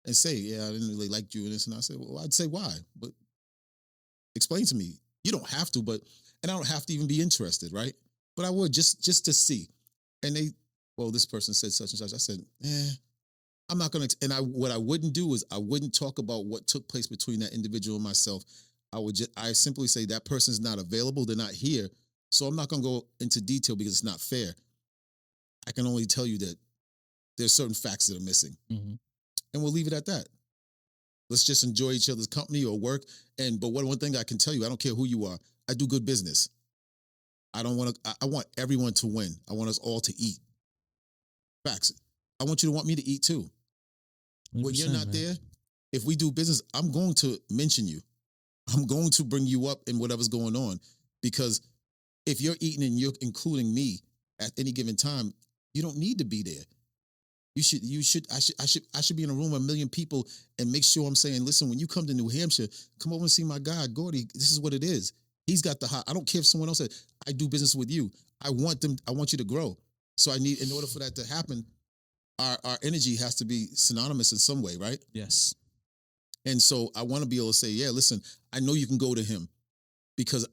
and say, yeah, I didn't really like you and this. And I said, well, I'd say why, but explain to me. You don't have to, and I don't have to even be interested, right? But I would just to see. And they, well, this person said such and such. I said, I'm not gonna. And what I wouldn't do is I wouldn't talk about what took place between that individual and myself. I simply say that person's not available. They're not here. So I'm not gonna go into detail because it's not fair. I can only tell you that there's certain facts that are missing, Mhm. and we'll leave it at that. Let's just enjoy each other's company or work. But one thing I can tell you, I don't care who you are. I do good business. I don't want to. I want everyone to win. I want us all to eat. Facts. I want you to want me to eat too. When you're 100%, not man. there, if we do business, I'm going to mention you. I'm going to bring you up in whatever's going on, because if you're eating and you're including me at any given time, you don't need to be there. I should be in a room with 1,000,000 people and make sure I'm saying, listen, when you come to New Hampshire, come over and see my guy, Gordy. This is what it is. He's got the hot. I don't care if someone else said, I do business with you. I want you to grow. So in order for that to happen, our energy has to be synonymous in some way, right? Yes. And so I want to be able to say, yeah, listen, I know you can go to him, because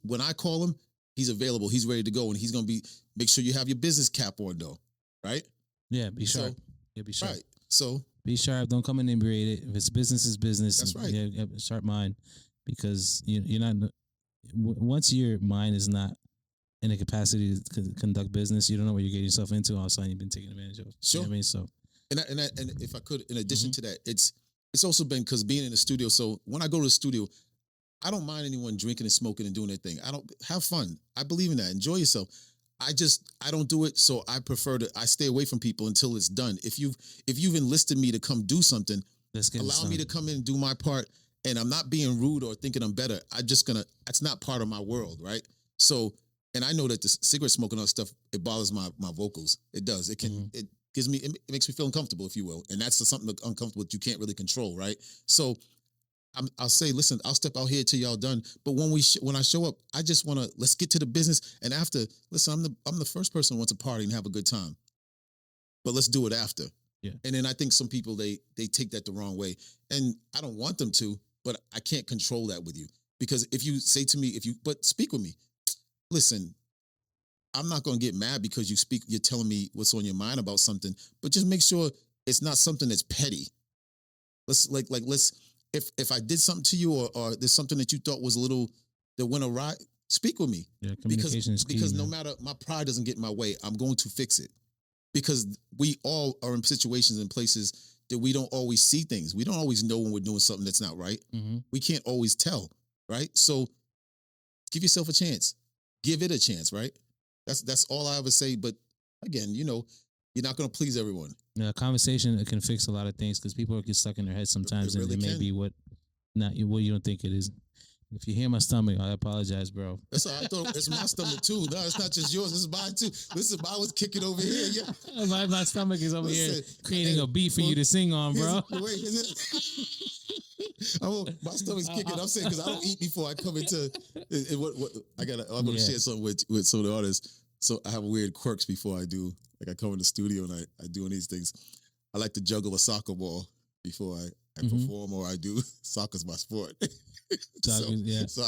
when I call him, he's available, he's ready to go, and he's gonna make sure you have your business cap on though, right? Yeah. Be So, sharp. Yeah. Be sharp. right. So Be sharp. Don't come inebriated. If it's business, is business. that's right. Yeah, have a sharp mind, because you're not. Once your mind is not in a capacity to conduct business, you don't know what you're getting yourself into. All of a sudden, you've been taken advantage of. Sure. You know what I mean? So, And if I could, in addition to that, it's also been because being in the studio. So when I go to the studio, I don't mind anyone drinking and smoking and doing their thing. I don't have fun. I believe in that. Enjoy yourself. I don't do it. So I stay away from people until it's done. If you've enlisted me to come do something, let's get allow me to come in and do my part. And I'm not being rude or thinking I'm better. That's not part of my world, right? So, and I know that the cigarette smoking and stuff, it bothers my vocals. It does. It makes me feel uncomfortable, if you will. And that's something uncomfortable that you can't really control, right? So I'll say, listen, I'll step out here till y'all done. But when I show up, I just want to, let's get to the business. And after, listen, I'm the first person who wants to party and have a good time. But let's do it after. Yeah. And then I think some people, they take that the wrong way. And I don't want them to, but I can't control that with you. Because if you say to me, but speak with me. Listen, I'm not going to get mad because you're telling me what's on your mind about something, but just make sure it's not something that's petty. If I did something to you, or there's something that you thought was a little that went awry, speak with me. yeah, communication is key. Because no man. matter, my pride doesn't get in my way, I'm going to fix it. Because we all are in situations and places that we don't always see things. We don't always know when we're doing something that's not right. Mm-hmm. We can't always tell, right? So give yourself a chance. Give it a chance, right? That's all I ever say. But again, you're not going to please everyone. Yeah, conversation, it can fix a lot of things, because people get stuck in their head sometimes, really and it may can. be what you don't think it is. If you hear my stomach, I apologize, bro. That's all. I thought it's my stomach too. No, it's not just yours. It's mine too. Listen, I was kicking over here. Yeah. my stomach is over here Listen, creating a beat for you to sing on, bro. Wait, my stomach's kicking. I'm saying because I don't eat before I come into. What I'm going to share something with some of the artists. So I have weird quirks before I do. Like I come in the studio and I do these things. I like to juggle a soccer ball before I perform, or I do. Soccer's my sport. So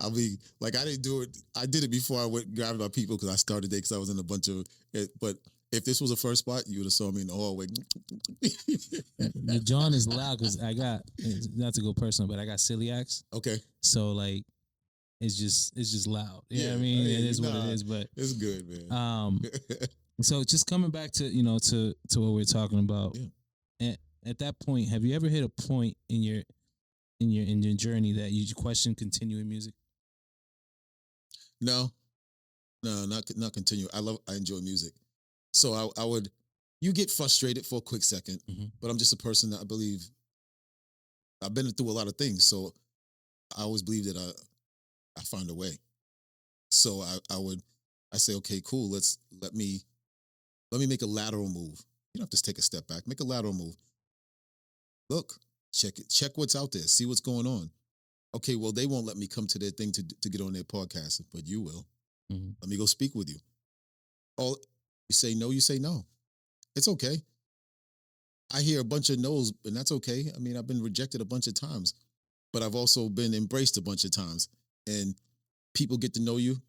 I'll be like, I didn't do it. I did it before I went grabbing my people, because I started it because I was in a bunch of it. But If this was a first spot, you would have saw me in the hallway. The John is loud because I got, not to go personal, but I got celiacs. Okay. So like, it's just loud. You know what I mean? Hey, It is what it is. But it's good, man. So just coming back to to what we're talking about. Yeah. At that point, have you ever hit a point in your journey that you question continuing music? No, not continue. I enjoy music, so I would. You get frustrated for a quick 2nd, but I'm just a person that I believe. I've been through a lot of things, so I always believe that I find a way. So I say, okay, cool. Let me make a lateral move. You don't have to take a step back. Make a lateral move. Look, check it. Check what's out there. See what's going on. Okay, well, they won't let me come to their thing to get on their podcast, but you will. Let me go speak with you. Oh, you say no, you say no. It's okay. I hear a bunch of no's, and that's okay. I mean, I've been rejected a bunch of times, but I've also been embraced a bunch of times. And people get to know you,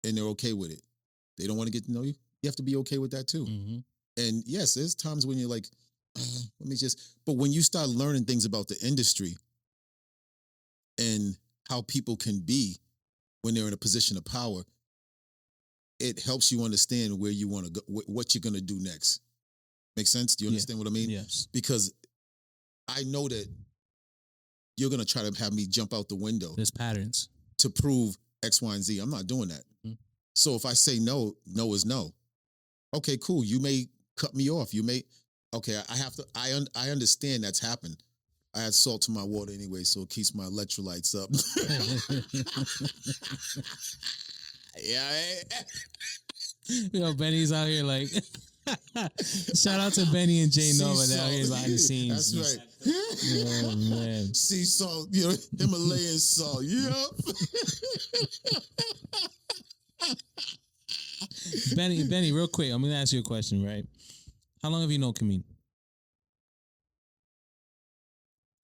and they're okay with it. They don't want to get to know you. You have to be okay with that too. And yes, there's times when you're like, let me just. But when you start learning things about the industry and how people can be when they're in a position of power, it helps you understand where you want to go, what you're going to do next. Make sense? Do you understand what I mean? Yes. Because I know that you're going to try to have me jump out the window. There's patterns to prove X, Y, and Z. I'm not doing that. So if I say no, no is no. Okay, cool. You may cut me off. You may. Okay, I have to. I understand that's happened. I add salt to my water anyway, so it keeps my electrolytes up. Yeah. Benny's out here like. Shout out to Benny and Jay Nova down here behind the scenes. That's right. Oh man. Sea salt, Himalayan salt. Yep. Benny, real quick, I'm gonna ask you a question, right? How long have you known Cameen?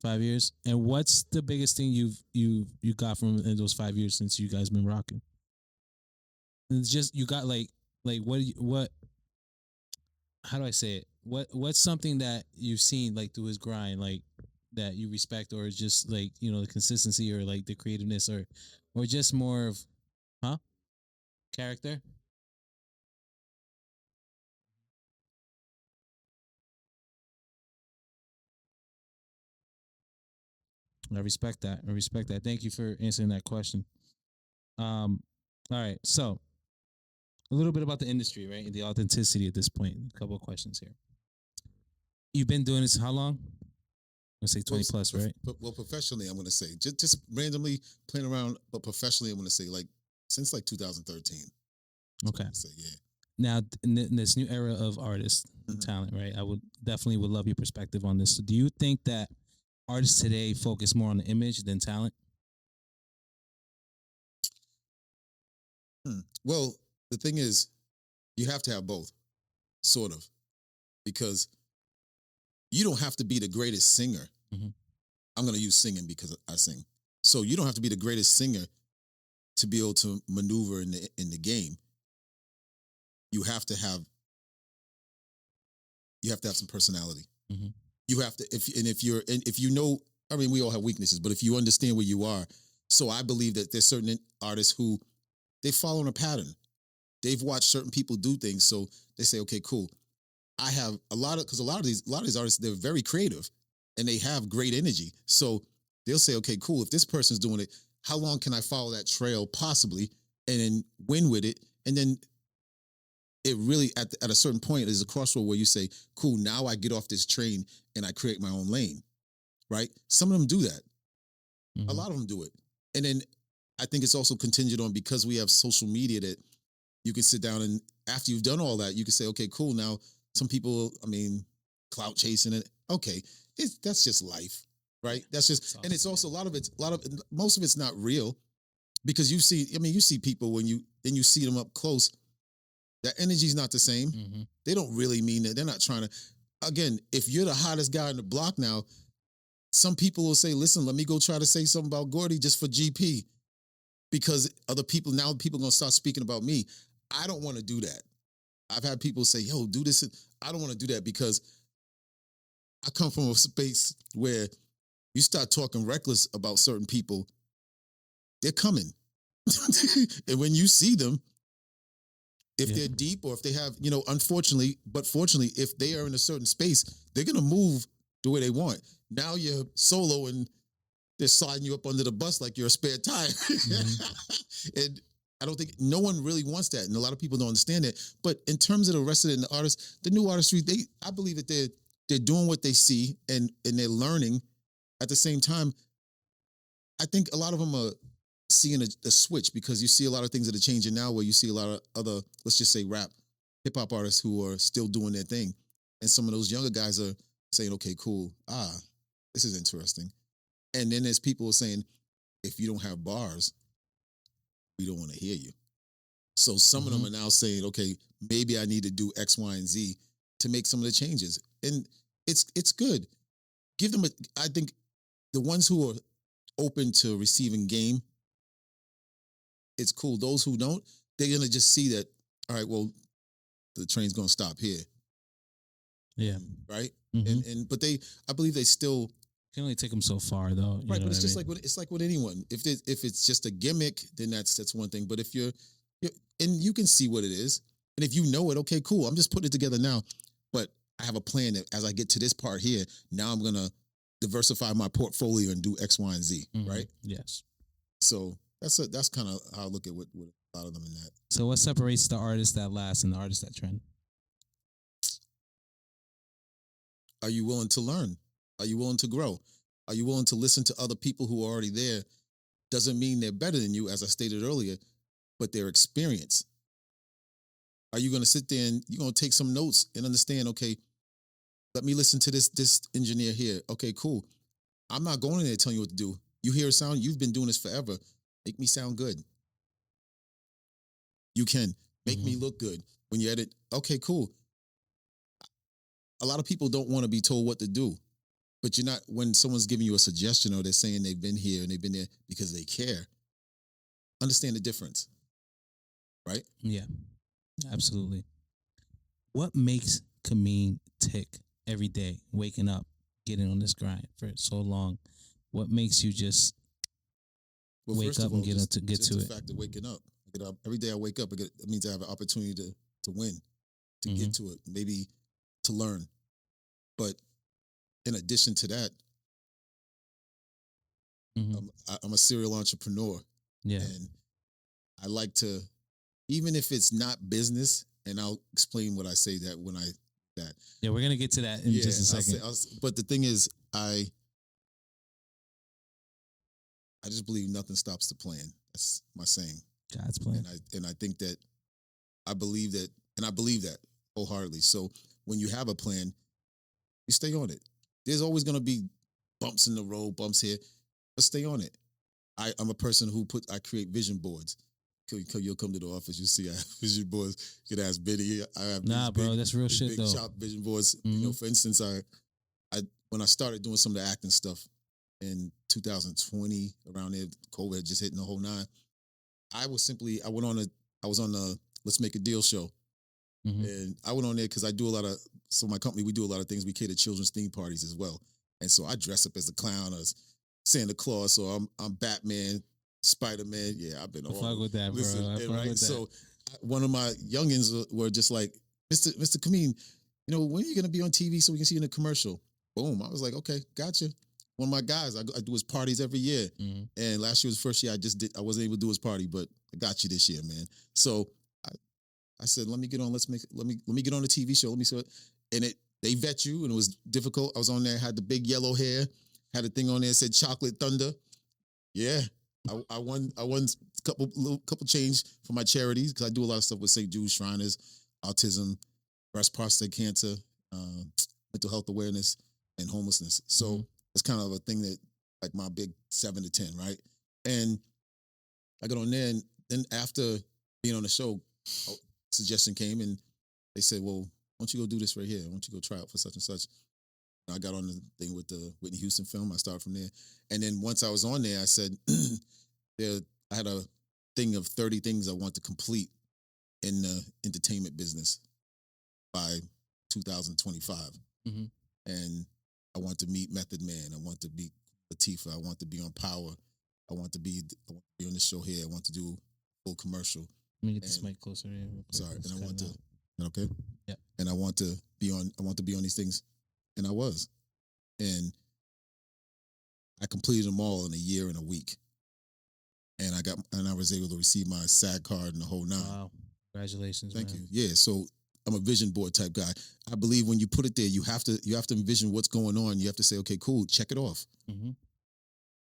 5 years. And what's the biggest thing you got from in those 5 years since you guys been rocking? It's just you got like what how do I say it? What's something that you've seen like through his grind, like that you respect, or just like the consistency, or like the creativeness, or just more of character? I respect that. I respect that. Thank you for answering that question. All right, so a little bit about the industry, right, and the authenticity at this point. A couple of questions here. You've been doing this how long? I'm gonna say 20 plus, right? Well, professionally, I'm gonna say just randomly playing around, but professionally, I'm gonna say like since like 2013. Okay. Say, yeah. Now, in this new era of artist talent, right? I would love your perspective on this. So do you think that artists today focus more on the image than talent? Well, the thing is, you have to have both, sort of, because you don't have to be the greatest singer. I'm going to use singing because I sing. So you don't have to be the greatest singer to be able to maneuver in the game. You have to have some personality. You have to if you know, I mean, we all have weaknesses, but if you understand where you are. So I believe that there's certain artists who they follow a pattern. They've watched certain people do things, so they say, okay, cool. I have a lot of these artists, they're very creative and they have great energy. So they'll say, okay, cool. If this person's doing it, how long can I follow that trail possibly and then win with it? And then it really, at a certain point, is a crossroad where you say, cool, now I get off this train and I create my own lane, right? Some of them do that. A lot of them do it. And then I think it's also contingent on, because we have social media, that you can sit down and after you've done all that, you can say, okay, cool. Now, some people, I mean, clout chasing it. Okay, that's just life, right? That's just, and it's also most of it's not real, because you see people when you see them up close, that energy's not the same. They don't really mean it. They're not trying to. Again, if you're the hottest guy on the block now, some people will say, listen, let me go try to say something about Gordy just for GP, because other people, now people are going to start speaking about me. I don't want to do that. I've had people say, "Yo, do this." I don't want to do that because I come from a space where you start talking reckless about certain people, they're coming. And when you see them, if Yeah. they're deep or if they have, unfortunately, but fortunately, if they are in a certain space, they're gonna move the way they want. Now you're solo and they're sliding you up under the bus like you're a spare tire. And I don't think no one really wants that. And a lot of people don't understand that. But in terms of the rest of the artists, the new artistry, I believe that they're doing what they see and they're learning. At the same time, I think a lot of them are seeing a switch because you see a lot of things that are changing now where you see a lot of other, let's just say rap, hip hop artists who are still doing their thing. And some of those younger guys are saying, okay, cool. This is interesting. And then there's people saying, if you don't have bars, we don't want to hear you. So some of them are now saying, okay, maybe I need to do X, Y, and Z to make some of the changes. And it's good. Give them I think the ones who are open to receiving game, it's cool. Those who don't, they're gonna just see that, all right, well, the train's gonna stop here. Yeah. Right. Mhm. But I believe they still Can only take them so far, though. right. Know But it's what I just mean? it's like with anyone. If it's just a gimmick, then that's one thing. But if you're and you can see what it is, and if you know it, okay, cool. I'm just putting it together now. But I have a plan that as I get to this part here, now I'm gonna diversify my portfolio and do X, Y, and Z. Right. Yes. So that's kind of how I look at with a lot of them in that. So, what separates the artist that lasts and the artist that trend? Are you willing to learn? Are you willing to grow? Are you willing to listen to other people who are already there? Doesn't mean they're better than you, as I stated earlier, but their experience. Are you going to sit there and you're going to take some notes and understand, okay, let me listen to this engineer here. Okay, cool. I'm not going in there telling you what to do. You hear a sound, you've been doing this forever. Make me sound good. You can make me look good. When you edit, okay, cool. A lot of people don't want to be told what to do. But you're not, when someone's giving you a suggestion or they're saying they've been here and they've been there because they care, understand the difference, right? Yeah, absolutely. What makes Cameen tick every day, waking up, getting on this grind for so long? What makes you just Well, wake first up of all, and get just, to get just to the it? fact of waking up. I get up every day I wake up, it means I have an opportunity to win, to Mm-hmm. get to it, maybe to learn. But in addition to that, Mm-hmm. I'm a serial entrepreneur Yeah. and I like to, even if it's not business, and I'll explain what I say that when I, that. Yeah, we're gonna get to that in just a second. But the thing is, I just believe nothing stops the plan. That's my saying. God's plan. And I think that I believe that, and I believe that wholeheartedly. So when you have a plan, you stay on it. There's always going to be bumps in the road, bumps here, but stay on it. I'm a person who I create vision boards. You'll come to the office, you see I have vision boards. You can ask Biddy. I have Nah, bro, that's real these shit big though. shop vision boards. You know, for instance, I when I started doing some of the acting stuff in 2020, around there, COVID had just hitting the whole nine. I was on the Let's Make a Deal show. And I went on there because my company, we do a lot of things. We cater children's theme parties as well. And so I dress up as a clown, as Santa Claus. So I'm Batman, Spider-Man. Yeah, I've been I fuck with that, bro. I fuck with that. So one of my youngins were just like, Mr. Cameen, when are you going to be on TV so we can see you in a commercial? Boom. I was like, okay, gotcha. One of my guys, I do his parties every year. And last year was the first year I wasn't able to do his party, but I got you this year, man. So I said, let me get on the TV show. Let me see it. And they vet you, and it was difficult. I was on there, had the big yellow hair, had a thing on there that said Chocolate Thunder. Yeah. I won a couple change for my charities because I do a lot of stuff with St. Jude Shriners, autism, breast prostate cancer, mental health awareness, and homelessness. So it's kind of a thing that like my big 7 to 10, right? And I got on there, and then after being on the show, a suggestion came, and they said, "Well, why don't you go do this right here? Why don't you go try out for such and such?" And I got on the thing with the Whitney Houston film. I started from there, and then once I was on there, I said, I had a thing of 30 things I want to complete in the entertainment business. by 2025. Mm-hmm. And I want to meet Method Man. I want to be Latifah. I want to be on Power. I want to be on the show here. I want to do full commercial. Let me get this And- mic closer here. Real quick. Sorry, It's and I want to. cutting out. Okay. Yeah. And I want to be on. I want to be on these things, and I was, and I completed them all in a year and a week. And I was able to receive my SAG card and the whole nine. Wow. Congratulations. Thank man. you. Yeah. So I'm a vision board type guy. I believe when you put it there, you have to envision what's going on. You have to say, okay, cool, check it off. Mm-hmm.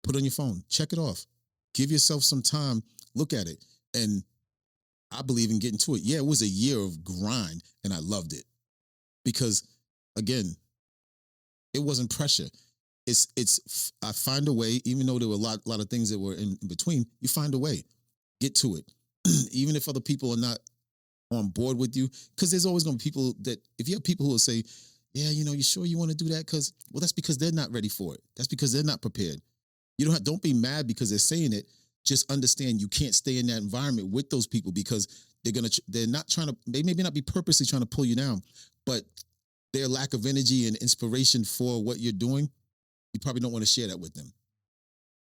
Put it on your phone, check it off. Give yourself some time, look at it. And I believe in getting to it. Yeah, it was a year of grind and I loved it. Because again, it wasn't pressure. I find a way, even though there were a lot of things that were in between, you find a way. Get to it. Even if other people are not on board with you, because there's always going to be people that, if you have people who will say, yeah, you sure you want to do that? Well, that's because they're not ready for it. That's because they're not prepared. Don't be mad because they're saying it. Just understand you can't stay in that environment with those people because they're not trying to, they maybe not be purposely trying to pull you down, but their lack of energy and inspiration for what you're doing, you probably don't want to share that with them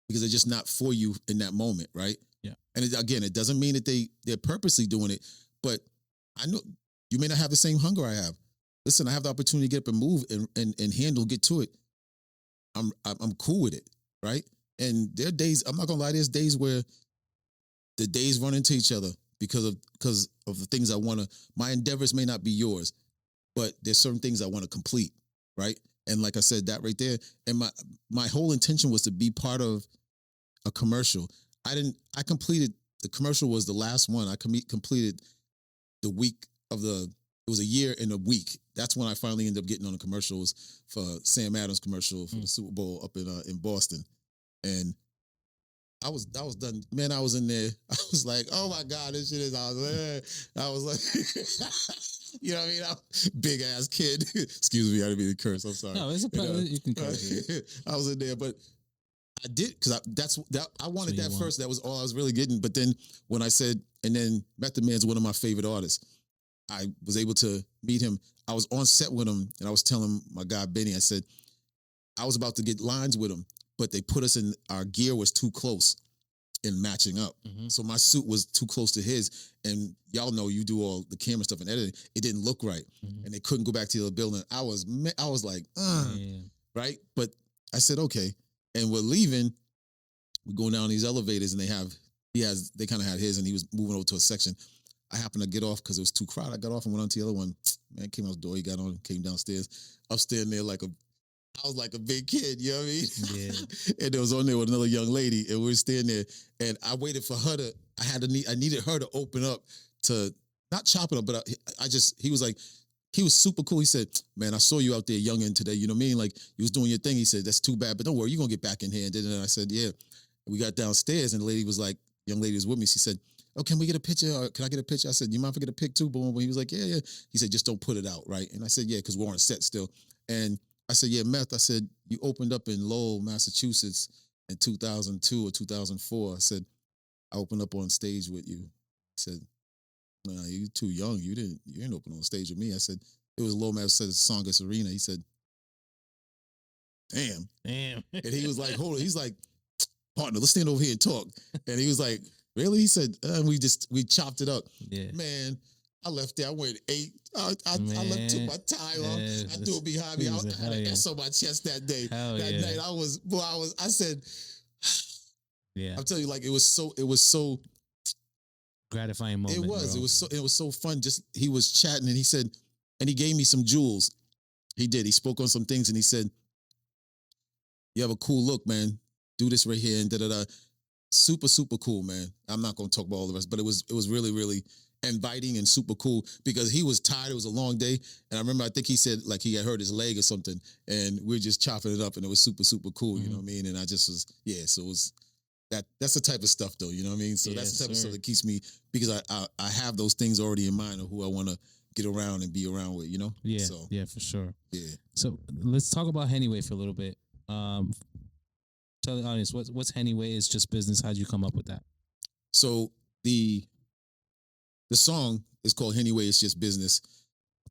because they're just not for you in that moment, right? Yeah. And again, it doesn't mean that they're purposely doing it, but I know you may not have the same hunger I have. Listen, I have the opportunity to get up and move and handle, get to it. I'm cool with it, right? And there are days, I'm not gonna lie, there's days where the days run into each other because of the things I wanna, my endeavors may not be yours, but there's certain things I want to complete, right? And like I said, that right there, and my whole intention was to be part of a commercial. I completed, the commercial was the last one. I completed the week of it was a year and a week. That's when I finally ended up getting on the commercials for Sam Adams commercial for the Super Bowl up in Boston. And I was done. Man, I was in there. I was like, oh my God, this shit is I was like, you know what I mean? Big ass kid. Excuse me, I didn't mean to curse. I'm sorry. No, it's a you can curse. I was in there, but I did because I wanted that first. That was all I was really getting. But then when I said, and then Method Man's one of my favorite artists. I was able to meet him. I was on set with him, and I was telling my guy Benny, I said, I was about to get lines with him, but they put us in, our gear was too close in matching up. Mm-hmm. So my suit was too close to his. And y'all know you do all the camera stuff and editing. It didn't look right. Mm-hmm. And they couldn't go back to the other building. I was like, right? But I said, okay. And we're leaving. We're going down these elevators and they kind of had his and he was moving over to a section. I happened to get off because it was too crowded. I got off and went on to the other one. Man, came out the door. He got on, came downstairs. I'm standing there I was like a big kid, you know what I mean? Yeah. And there was on there with another young lady, and we were standing there, and I waited for her to. I needed her to open up to not chop it up, but he was super cool. He said, "Man, I saw you out there, youngin' today. You know what I mean? Like you was doing your thing." He said, "That's too bad, but don't worry, you're gonna get back in here." And then I said, "Yeah." We got downstairs, and the lady was like, young lady was with me. She said, "Oh, can we get a picture? Or can I get a picture?" I said, "You mind if I get a pic too?" Boom. He was like, "Yeah." He said, "Just don't put it out, right?" And I said, "Yeah," because we're on set still. And I said, "Yeah, Meth." I said, "You opened up in Lowell, Massachusetts in 2002 or 2004." I said, "I opened up on stage with you." He said, "Nah, you too young. You didn't open on stage with me." I said, "It was Lowell, Massachusetts, Songus Arena." He said, "Damn." And he was like, "Hold on." He's like, "Partner, let's stand over here and talk." And he was like, "Really?" He said, we chopped it up. Yeah. Man, I left there. I went 8. I took my tie off. I threw it behind me. I had an S on my chest that day. That night, I said, yeah. I'm telling you, like, it was so gratifying moment. It was so fun. Just, he was chatting and he said, and he gave me some jewels. He did. He spoke on some things and he said, "You have a cool look, man. Do this right here," and da-da-da. Super, super cool, man. I'm not going to talk about all the rest, but it was really, really inviting and super cool because he was tired. It was a long day. And I remember, I think he said like he had hurt his leg or something and we were just chopping it up and it was super, super cool. Mm-hmm. You know what I mean? And I just was, so it was that's the type of stuff though. You know what I mean? So that's the type of stuff that keeps me, because I have those things already in mind of who I want to get around and be around with, you know? Yeah. So, yeah, for sure. Yeah. So let's talk about Hennyway for a little bit. Tell the audience what's Hennyway is just business. How'd you come up with that? So the song is called Hennyway, It's Just Business.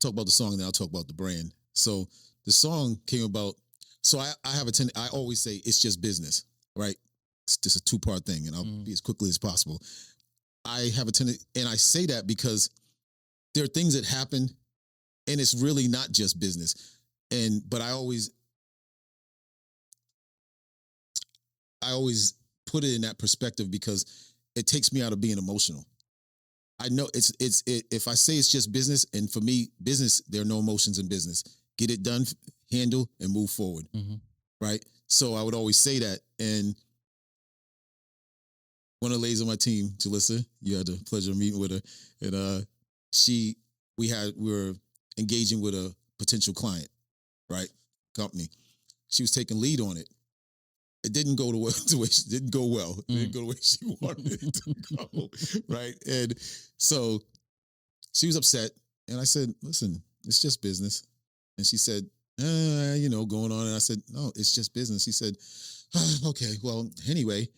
talk about the song, and then I'll talk about the brand. So the song came about. So I have I always say it's just business, right? It's just a 2-part thing, and I'll be as quickly as possible. I have a tendency, and I say that because there are things that happen, and it's really not just business. But I always put it in that perspective because it takes me out of being emotional. I know if I say it's just business, and for me, business, there are no emotions in business. Get it done, handle, and move forward. Right? So I would always say that. And one of the ladies on my team, Jalissa, you had the pleasure of meeting with her. And we were engaging with a potential client, right? Company. She was taking lead on it. It didn't go the way it didn't go well. It didn't go the way she wanted it to go. Right. And so she was upset. And I said, listen, it's just business. And she said, going on. And I said, no, it's just business. He said, okay, well, anyway.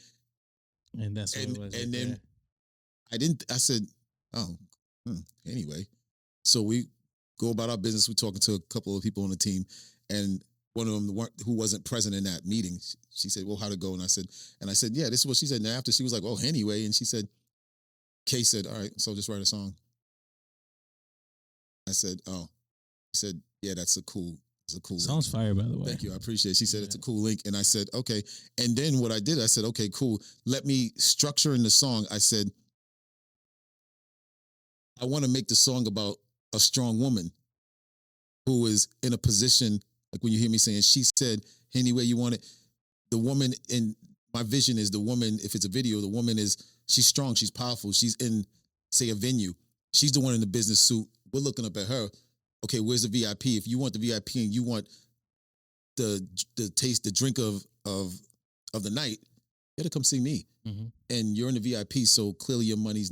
And that's what it was. And then I said, anyway. So we go about our business. We're talking to a couple of people on the team. And one of them who wasn't present in that meeting, she said, well, how'd it go? And I said, yeah, this is what she said. And after she was like, oh, anyway. And she said, Kay said, all right, so just write a song. I said, oh. He said, yeah, it's a cool Sounds fire, by the way. Thank you. I appreciate it. She said it's a cool link. And I said, okay. And then what I did, I said, okay, cool. Let me structure in the song. I said, I want to make the song about a strong woman who is in a position, like when you hear me saying, she said, Henny Way, you want it. The woman in my vision is the woman, if it's a video, the woman she's strong, she's powerful. She's in, say, a venue. She's the one in the business suit. We're looking up at her. Okay, where's the VIP? If you want the VIP and you want the taste, the drink of the night, you gotta come see me. And you're in the VIP, so clearly your money's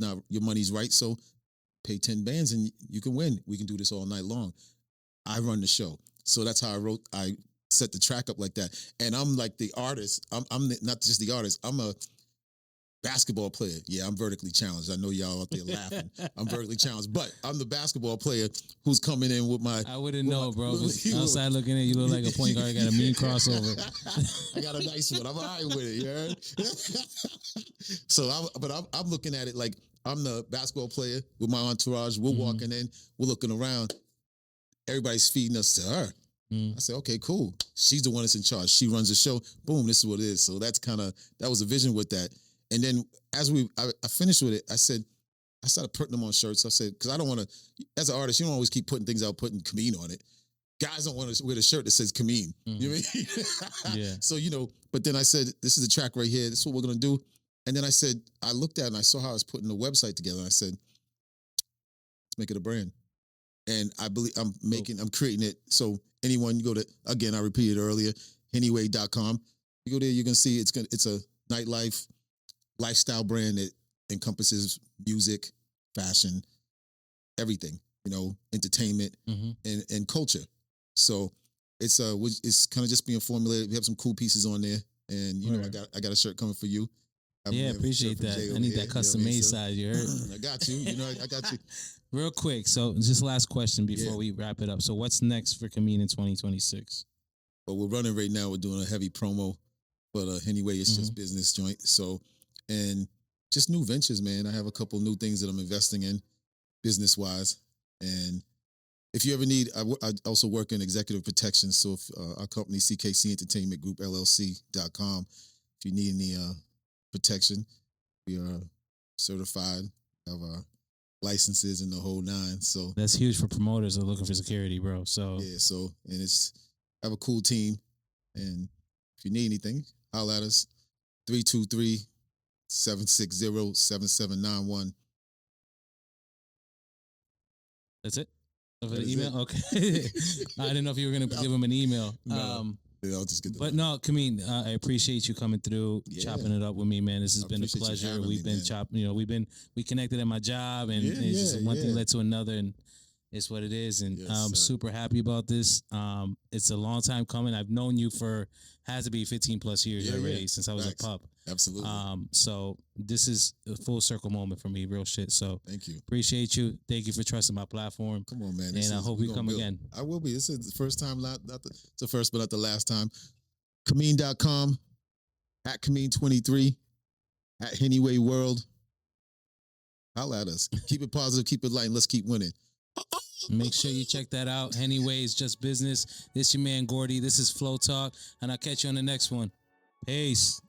right. So pay 10 bands and you can win. We can do this all night long. I run the show. So that's how I set the track up like that. And I'm like the artist. I'm not just the artist. I'm a basketball player. Yeah, I'm vertically challenged. I know y'all out there laughing. I'm vertically challenged, but I'm the basketball player who's coming in with my. I wouldn't know, bro. Outside looking at you, look like a point guard. Got a mean crossover. I got a nice one. I'm all right with it. You heard? So, I'm looking at it like I'm the basketball player with my entourage. We're walking in. We're looking around. Everybody's feeding us to her. I said, okay, cool. She's the one that's in charge. She runs the show. Boom, this is what it is. So that was a vision with that. And then as I finished with it, I started putting them on shirts. I said, because I don't want to, as an artist, you don't always keep putting things out, putting Cameen on it. Guys don't want to wear a shirt that says Cameen. You know what I mean? Yeah. So, but then I said, this is the track right here. This is what we're going to do. And then I looked at it and I saw how I was putting the website together. And I said, let's make it a brand. And I believe I'm creating it. So anyone, you go to, again, I repeated earlier, hennyway.com. You go there, you can see it's a nightlife, lifestyle brand that encompasses music, fashion, everything, entertainment and culture. So it's kind of just being formulated. We have some cool pieces on there, and I got a shirt coming for you. Appreciate that. I need that custom made size. You heard? I got you. I got you. Real quick, so just last question before we wrap it up. So what's next for Cameen in 2026? Well, we're running right now. We're doing a heavy promo, but Hennyway, it's just business joint. So, and just new ventures, man. I have a couple new things that I'm investing in business-wise. And if you ever need, I also work in executive protection. So if our company, CKC Entertainment Group, LLC.com, if you need any protection, we are certified, have our licenses and the whole nine. So that's huge for promoters that are looking for security, bro. So and I have a cool team. And if you need anything, holler at us, 323-760-7791. That's it? For the email? Okay. I didn't know if you were going to give him an email. No. I'll just get But no, Cameen, I appreciate you coming through, chopping it up with me, man. This has been a pleasure. We've been chopping, we connected at my job, and it's just one thing led to another, and It's what it is, and Yes, I'm sir. super happy about this. It's a long time coming. I've known you for has to be 15 plus years Yeah, already yeah. since I was Facts. a pup. Absolutely. So this is a full circle moment for me, real shit. So Thank you. appreciate you. Thank you for trusting my platform. Come on, man. And I hope we we gonna come build. again. I will be. This is the first time, it's the first, but not the last time. Cameen.com, at Cameen23, at Hennyway World. Holla at us. Keep it positive, keep it light, and let's keep winning. Make sure you check that out. Hennyway is just business. This your man Gordy. This is Flow Talk, and I'll catch you on the next one. Peace.